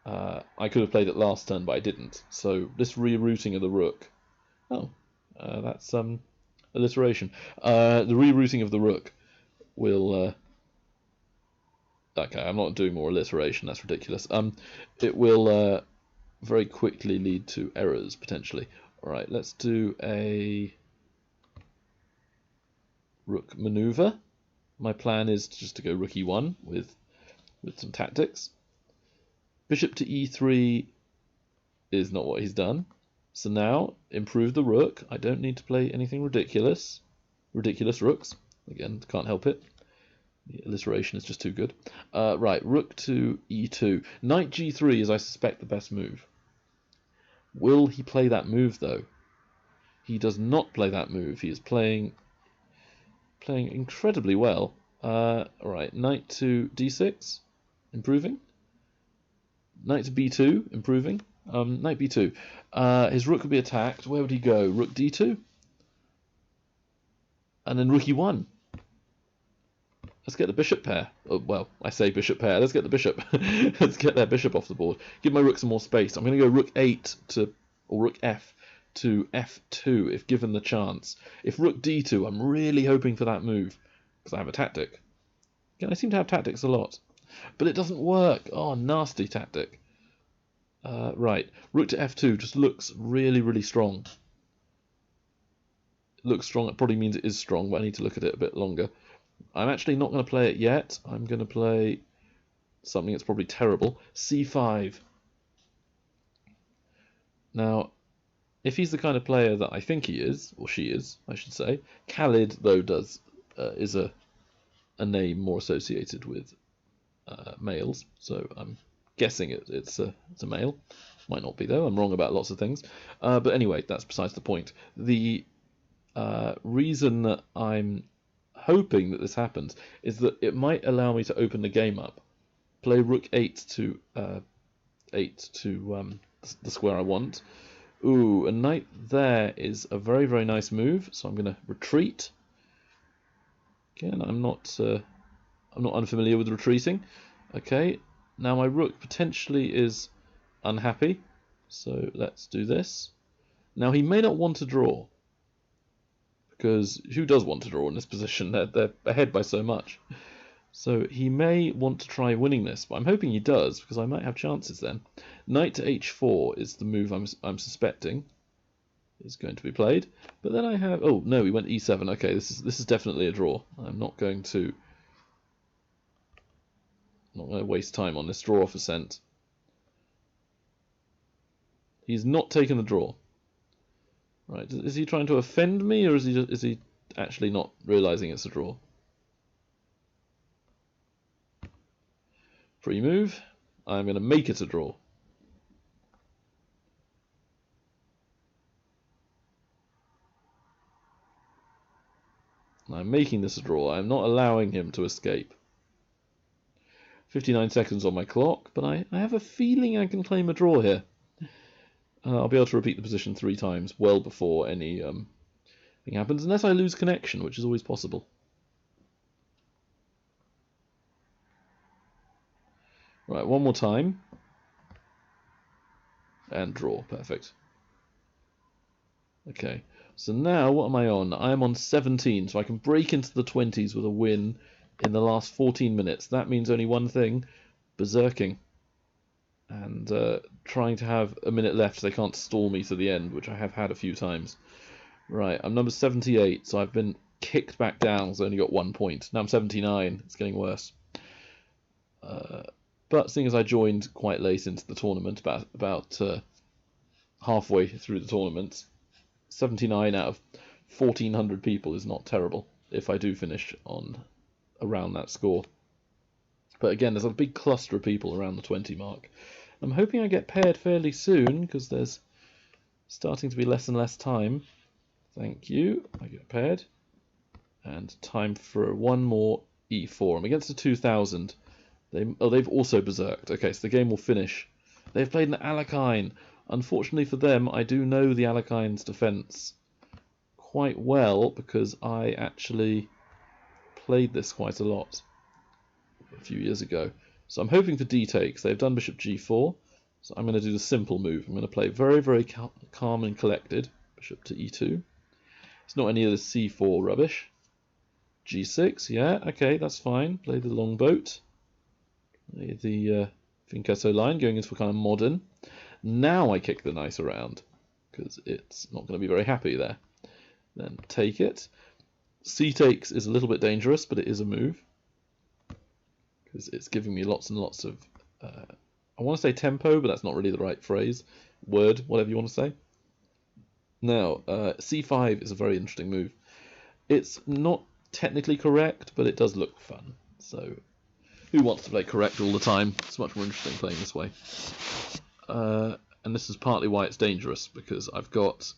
I could have played it last turn, but I didn't. So this rerouting of the rook. Oh, that's alliteration. The rerouting of the rook will. Okay, I'm not doing more alliteration. That's ridiculous. It will very quickly lead to errors potentially. All right, let's do a rook maneuver. My plan is just to go rook e1 with some tactics. Bishop to e3 is not what he's done. So now, improve the rook. I don't need to play anything ridiculous. Ridiculous rooks. Again, can't help it. The alliteration is just too good. Right, rook to e2. Knight g3 is, I suspect, the best move. Will he play that move, though? He does not play that move. He is playing incredibly well. Right, knight to d6, improving. Knight to b2, improving. Knight b2. His rook would be attacked. Where would he go? Rook d2? And then rook e1. Let's get the bishop pair. Oh, well, I say bishop pair. Let's get the bishop. Let's get their bishop off the board. Give my rook some more space. I'm going to go rook 8 to, or rook f to f2 if given the chance. If rook d2, I'm really hoping for that move because I have a tactic. Again, I seem to have tactics a lot, but it doesn't work. Oh, nasty tactic. Right, rook to f2 just looks really, really strong. It looks strong. It probably means it is strong, but I need to look at it a bit longer. I'm actually not going to play it yet. I'm going to play something that's probably terrible. c5. Now, if he's the kind of player that I think he is, or she is, I should say, Khalid, though, is a name more associated with males, so I'm guessing it's a male. Might not be, though. I'm wrong about lots of things. But anyway, that's besides the point. The reason that I'm hoping that this happens is that it might allow me to open the game up. Play rook 8 to the square I want. Ooh, a knight there is a very, very nice move, so I'm going to retreat. Again, I'm not unfamiliar with retreating. Okay, now my rook potentially is unhappy, so let's do this. Now he may not want to draw, because who does want to draw in this position? They're ahead by so much. So he may want to try winning this, but I'm hoping he does, because I might have chances then. Knight to h4 is the move I'm suspecting is going to be played. But then I have... Oh, no, he went e7. Okay, this is definitely a draw. I'm not going to waste time on this draw-off ascent. He's not taken the draw. Right, is he trying to offend me, or is he actually not realizing it's a draw? Pre-move. I'm going to make it a draw. I'm making this a draw. I'm not allowing him to escape. 59 seconds on my clock, but I have a feeling I can claim a draw here. I'll be able to repeat the position 3 times well before any thing happens, unless I lose connection, which is always possible. Right, one more time. And draw. Perfect. Okay, so now what am I on? I am on 17, so I can break into the 20s with a win in the last 14 minutes. That means only one thing, berserking. And trying to have a minute left so they can't stall me to the end, which I have had a few times. Right, I'm number 78, so I've been kicked back down, so I only got 1 point. Now I'm 79, it's getting worse. But seeing as I joined quite late into the tournament, about halfway through the tournament, 79 out of 1,400 people is not terrible if I do finish on around that score. But again, there's a big cluster of people around the 20 mark. I'm hoping I get paired fairly soon, because there's starting to be less and less time. Thank you. I get paired. And time for one more e4. I'm against a 2000. They've also berserked. Okay, so the game will finish. They've played an Alekhine. Unfortunately for them, I do know the Alekhine's defense quite well, because I actually played this quite a lot a few years ago. So I'm hoping for d-takes. They've done bishop g4, so I'm going to do the simple move. I'm going to play very, very calm and collected. Bishop to e2. It's not any of the c4 rubbish. g6, yeah, okay, that's fine. Play the long boat. Play the Finchetto line, going into a kind of modern. Now I kick the knight around, because it's not going to be very happy there. Then take it. c-takes is a little bit dangerous, but it is a move, because it's giving me lots and lots of, I want to say tempo, but that's not really the right phrase, word, whatever you want to say. Now, c5 is a very interesting move. It's not technically correct, but it does look fun. So, who wants to play correct all the time? It's much more interesting playing this way. And this is partly why it's dangerous, because I've got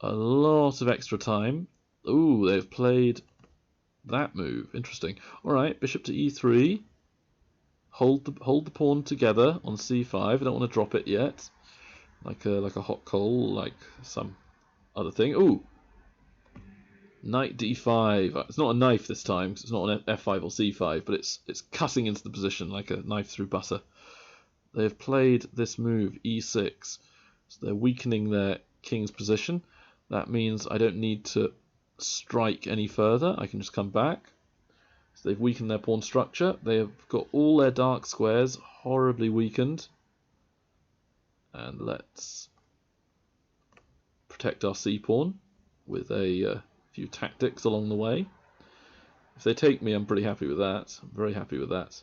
a lot of extra time. Ooh, they've played that move. Interesting. Alright, bishop to e3. Hold the pawn together on c5. I don't want to drop it yet. Like a hot coal, like some other thing. Ooh! Knight d5. It's not a knife this time, because it's not an f5 or c5, but it's cutting into the position like a knife through butter. They've played this move, e6. So they're weakening their king's position. That means I don't need to strike any further. I can just come back. So they've weakened their pawn structure. They have got all their dark squares horribly weakened. And let's protect our c-pawn with a few tactics along the way. If they take me, I'm pretty happy with that. I'm very happy with that.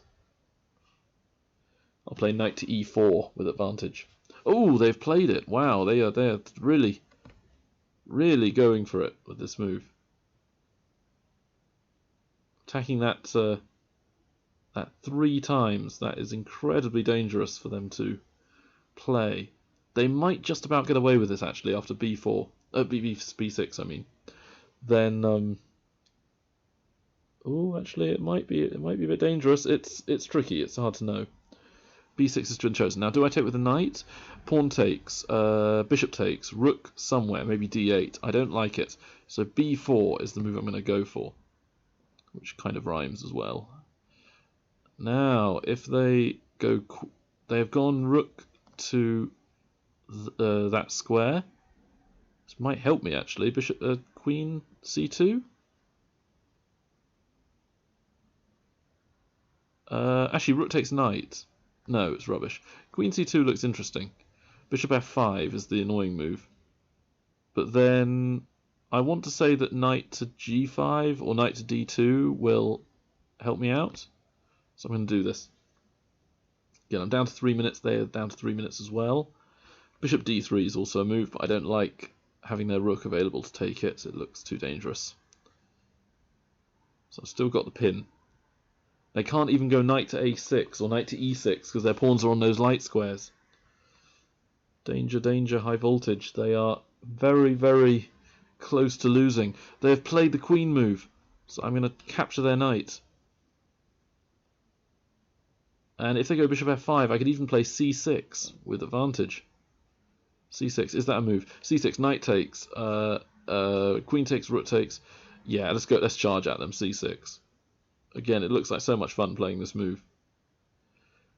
I'll play knight to e4 with advantage. Oh, they've played it. Wow, they're really going for it with this move. Attacking that 3 times, that is incredibly dangerous for them to play. They might just about get away with this actually after b4, b6 I mean. Then oh, actually it might be a bit dangerous. It's tricky. It's hard to know. b6 has been chosen. Now, do I take with a knight? Pawn takes, bishop takes, rook somewhere, maybe d8. I don't like it. So b4 is the move I'm going to go for, which kind of rhymes as well. Now, if they go, they have gone rook to that square. This might help me actually. Bishop, queen c2. Actually, rook takes knight. No, it's rubbish. Queen c2 looks interesting. Bishop f5 is the annoying move. But then I want to say that knight to g5 or knight to d2 will help me out. So I'm going to do this. Again, I'm down to 3 minutes. They are down to 3 minutes as well. Bishop d3 is also a move, but I don't like having their rook available to take it. It looks too dangerous. So I've still got the pin. They can't even go knight to a6 or knight to e6 because their pawns are on those light squares. Danger, danger, high voltage. They are very, very close to losing. They have played the queen move, so I'm going to capture their knight. And if they go bishop f5, I could even play c6 with advantage. c6, is that a move? c6, knight takes, queen takes, rook takes. Yeah, let's charge at them, c6. Again, it looks like so much fun playing this move.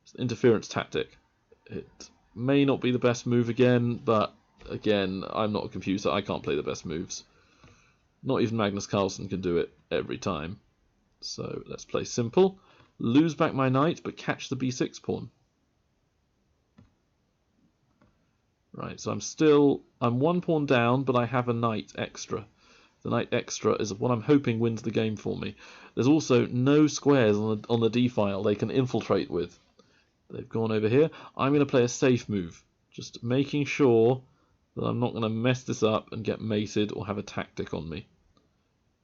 It's an interference tactic. It may not be the best move again, but again, I'm not a computer. I can't play the best moves. Not even Magnus Carlsen can do it every time. So let's play simple. Lose back my knight, but catch the b6 pawn. Right, so I'm 1 pawn down, but I have a knight extra. The knight extra is what I'm hoping wins the game for me. There's also no squares on the d-file they can infiltrate with. They've gone over here. I'm going to play a safe move, just making sure that I'm not going to mess this up and get mated or have a tactic on me.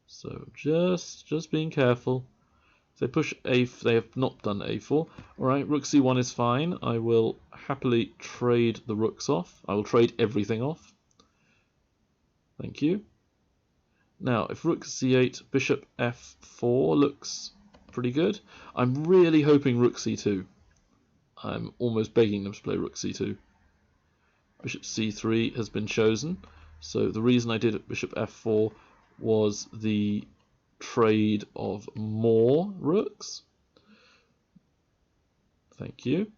So just being careful. If they push they have not done a4. Alright, rook c1 is fine. I will happily trade the rooks off. I will trade everything off. Thank you. Now, if rook c8, bishop f4 looks pretty good. I'm really hoping rook c2. I'm almost begging them to play rook c2. Bishop c3 has been chosen. So the reason I did bishop f4 was the trade of more rooks. Thank you.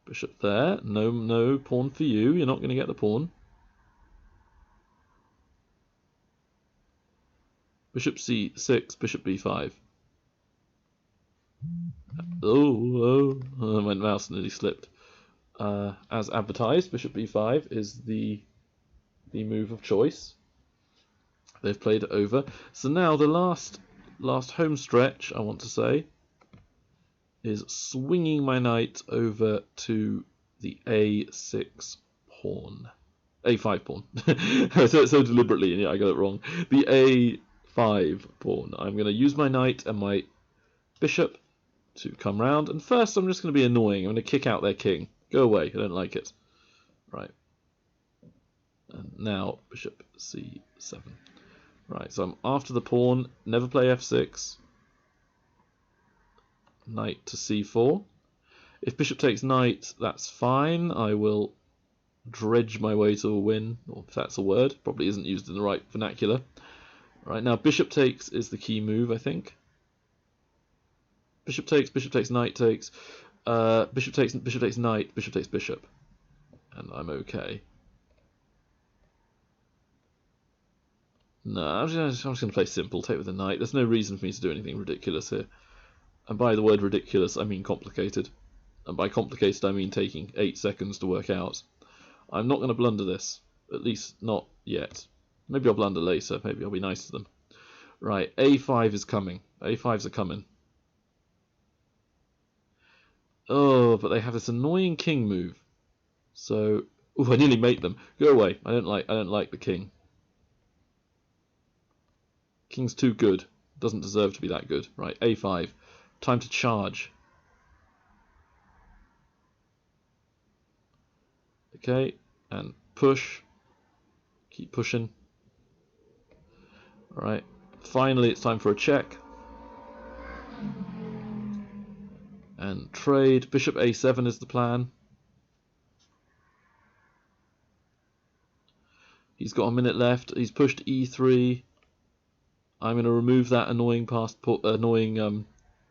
Bishop there. No pawn for you. You're not going to get the pawn. Bishop c6, bishop b5. Oh, my mouse nearly slipped. As advertised, bishop b5 is the move of choice. They've played it over. So now the last home stretch, I want to say, is swinging my knight over to the a6 pawn. a5 pawn. so deliberately, yeah, I got it wrong. The a5 pawn. I'm going to use my knight and my bishop to come round, and first I'm just going to be annoying. I'm going to kick out their king. Go away, I don't like it. Right. And now bishop c7. Right, so I'm after the pawn, never play f6. Knight to c4. If bishop takes knight, that's fine. I will dredge my way to a win, or if that's a word, probably isn't used in the right vernacular. Right, now bishop takes is the key move, I think. Bishop takes, knight takes, bishop takes knight, bishop takes bishop. And I'm okay. No, I'm just going to play simple, take with the knight. There's no reason for me to do anything ridiculous here. And by the word ridiculous, I mean complicated. And by complicated, I mean taking 8 seconds to work out. I'm not going to blunder this, at least not yet. Maybe I'll blunder later, maybe I'll be nice to them. Right, a5 is coming. a5s are coming. Oh, but they have this annoying king move. So, ooh, I nearly mate them. Go away. I don't like the king. King's too good. Doesn't deserve to be that good. Right, a5. Time to charge. Okay, and push. Keep pushing. Alright, finally it's time for a check. And trade. Bishop a7 is the plan. He's got a minute left. He's pushed e3. I'm going to remove that annoying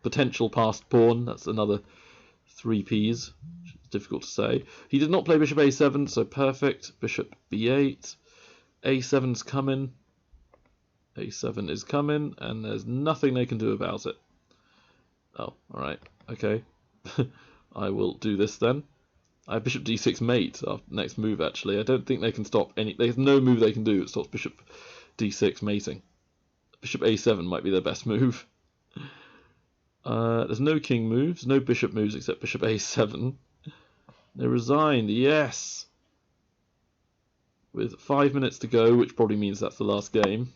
potential passed pawn. That's another 3 Ps. It's difficult to say. He did not play bishop a7, so perfect. Bishop b8. a7's coming. a7 is coming, and there's nothing they can do about it. Oh, alright. Okay. I will do this then. I have bishop d6 mate after next move, actually. I don't think they can stop any... There's no move they can do that stops bishop d6 mating. Bishop a7 might be their best move. There's no king moves, no bishop moves except bishop a7. They resigned, yes! With 5 minutes to go, which probably means that's the last game.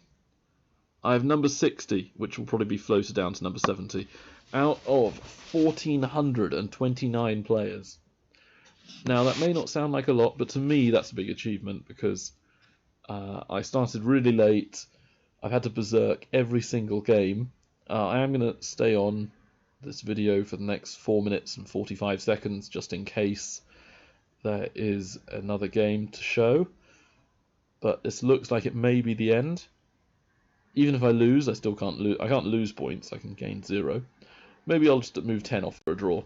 I have number 60, which will probably be floated down to number 70, out of 1,429 players. Now, that may not sound like a lot, but to me that's a big achievement, because I started really late. I've had to berserk every single game. I am going to stay on this video for the next 4 minutes and 45 seconds, just in case there is another game to show. But this looks like it may be the end. Even if I lose, I still can't lose. I can't lose points. I can gain 0. Maybe I'll just move 10 off for a draw.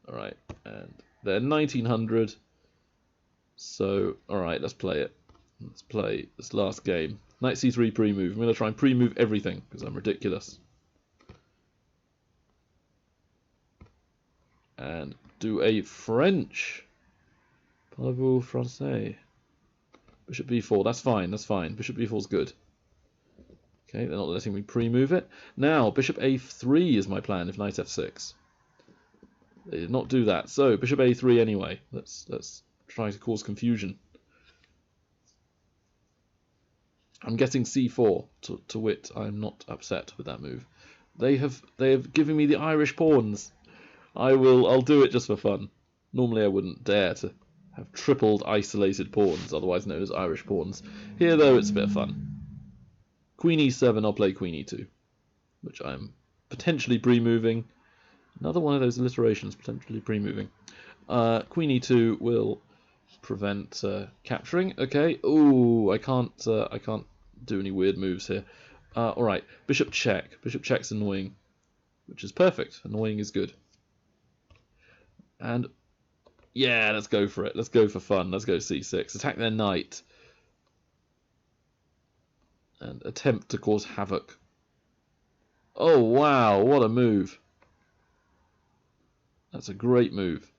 Alright, and they're 1900. So, alright, let's play it. Let's play this last game. Knight c3 pre-move. I'm going to try and pre-move everything, because I'm ridiculous. And do a French. Parlez-vous français? Bishop b4, that's fine, that's fine. Bishop b4 is good. Okay, they're not letting me pre-move it. Now, bishop a3 is my plan if knight f6. They did not do that. So, bishop a3 anyway. Let's try to cause confusion. I'm getting c4, to wit, I'm not upset with that move. They have given me the Irish pawns. I'll do it just for fun. Normally I wouldn't dare to have tripled isolated pawns, otherwise known as Irish pawns. Here though, it's a bit of fun. Queen e7, I'll play queen e2, which I'm potentially pre-moving. Another one of those alliterations, potentially pre-moving. Queen e2 will prevent capturing. Okay. Ooh, I can't do any weird moves here. All right. Bishop check. Bishop check's annoying, which is perfect. Annoying is good. And yeah, let's go for it. Let's go for fun. Let's go c6. Attack their knight. And attempt to cause havoc. Oh wow, what a move. That's a great move.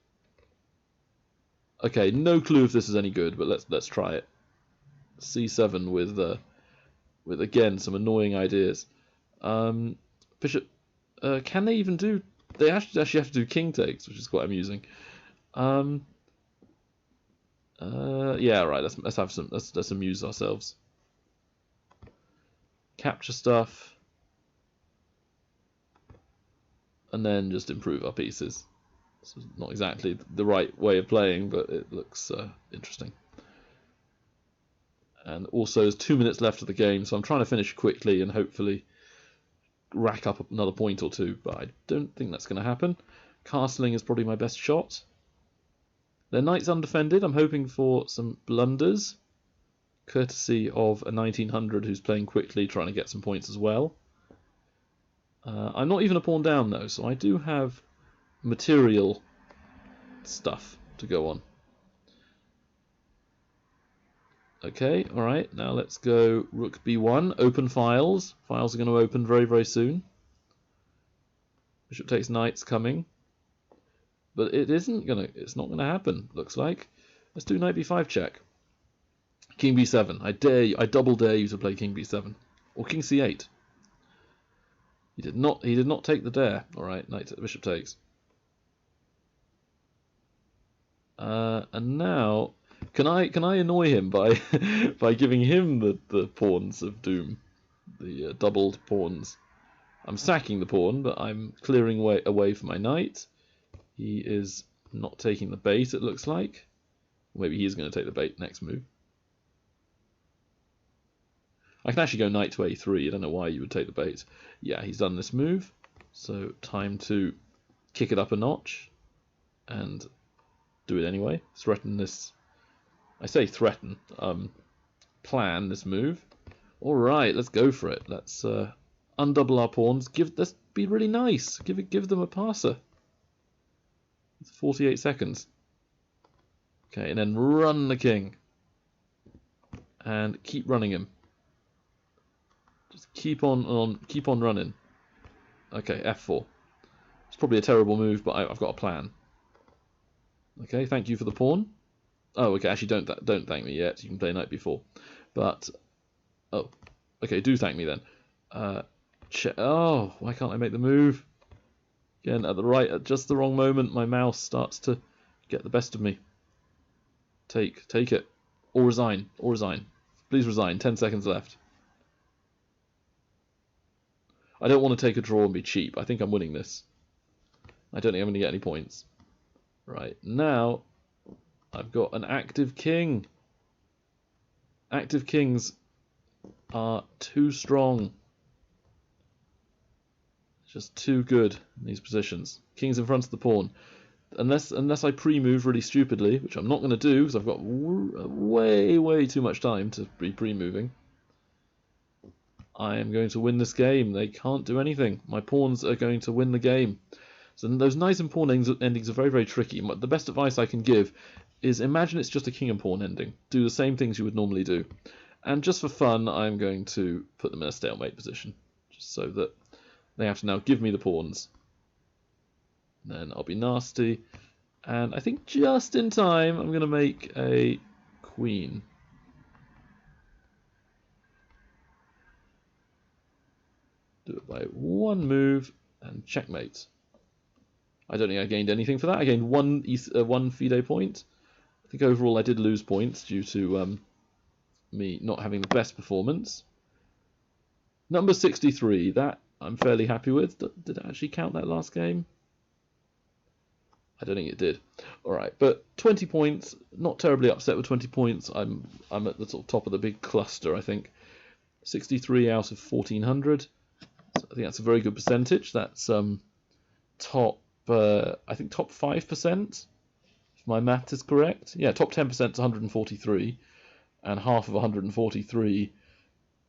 Okay, no clue if this is any good, but let's try it. c7 with again some annoying ideas. Bishop. Can they even do? They actually have to do king takes, which is quite amusing. Yeah, right. Let's have some. Let's amuse ourselves. Capture stuff. and then just improve our pieces. This is not exactly the right way of playing, but it looks interesting. And also there's 2 minutes left of the game, so I'm trying to finish quickly and hopefully rack up another point or two, but I don't think that's going to happen. Castling is probably my best shot. Their knight's undefended. I'm hoping for some blunders, courtesy of a 1900 who's playing quickly, trying to get some points as well. I'm not even a pawn down though, so I do have material stuff to go on. Okay, alright, now let's go rook b1, open files. Files are going to open very, very soon. Bishop takes knight's coming. But it's not gonna happen, looks like. Let's do knight b5 check. King b7. I double dare you to play king b7. Or king c8. He did not take the dare. Alright, bishop takes. And now can I annoy him by by giving him the pawns of doom? The doubled pawns. I'm sacking the pawn, but I'm clearing away for my knight. He is not taking the bait, it looks like. Maybe he's going to take the bait next move. I can actually go knight to a3. I don't know why you would take the bait. Yeah, he's done this move. So time to kick it up a notch and do it anyway. Threaten this. I say threaten. Plan this move. Alright, let's go for it. Let's undouble our pawns. Let's be really nice. Give them a passer. 48 seconds. Okay, and then run the king. And keep running him. Just keep on running. Okay, f4. It's probably a terrible move, but I've got a plan. Okay, thank you for the pawn. Oh, okay, actually don't thank me yet. You can play knight b4. But oh, okay, do thank me then. Oh, why can't I make the move? Again, at just the wrong moment, my mouse starts to get the best of me. Take it. Or resign. Please resign. 10 seconds left. I don't want to take a draw and be cheap. I think I'm winning this. I don't think I'm going to get any points. Right, now I've got an active king. Active kings are too strong. Just too good in these positions. King's in front of the pawn. Unless I pre-move really stupidly, which I'm not going to do because I've got way too much time to be pre-moving. I am going to win this game. They can't do anything. My pawns are going to win the game. So those knight and pawn endings are very, very tricky. The best advice I can give is imagine it's just a king and pawn ending. Do the same things you would normally do. And just for fun, I'm going to put them in a stalemate position, just so that they have to now give me the pawns. Then I'll be nasty. And I think just in time, I'm going to make a queen. Do it by one move and checkmate. I don't think I gained anything for that. I gained one FIDE point. I think overall I did lose points due to me not having the best performance. Number 63, that I'm fairly happy with. Did it actually count that last game? I don't think it did. Alright, but 20 points, not terribly upset with 20 points. I'm at the sort of top of the big cluster, I think. 63 out of 1400. So I think that's a very good percentage. That's top, I think top 5%, if my math is correct. Yeah, top 10% is 143, and half of 143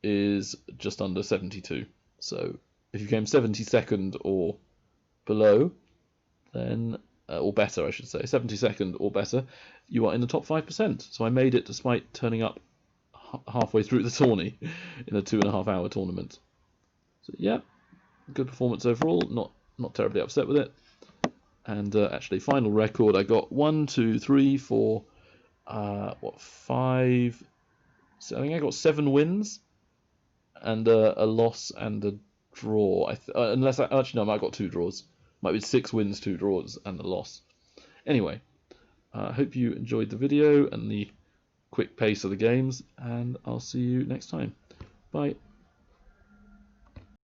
is just under 72. So if you came 72nd or below, then or better, I should say, 72nd or better, you are in the top 5%. So I made it despite turning up halfway through the tourney in a 2.5 hour tournament. So yeah, good performance overall. Not terribly upset with it. And actually, final record, I got 1, 2, 3, 4, 5. So I think I got 7 wins and a loss and a draw. Unless actually no, I got 2 draws. Might be 6 wins, 2 draws, and a loss. Anyway, I hope you enjoyed the video and the quick pace of the games, and I'll see you next time. Bye.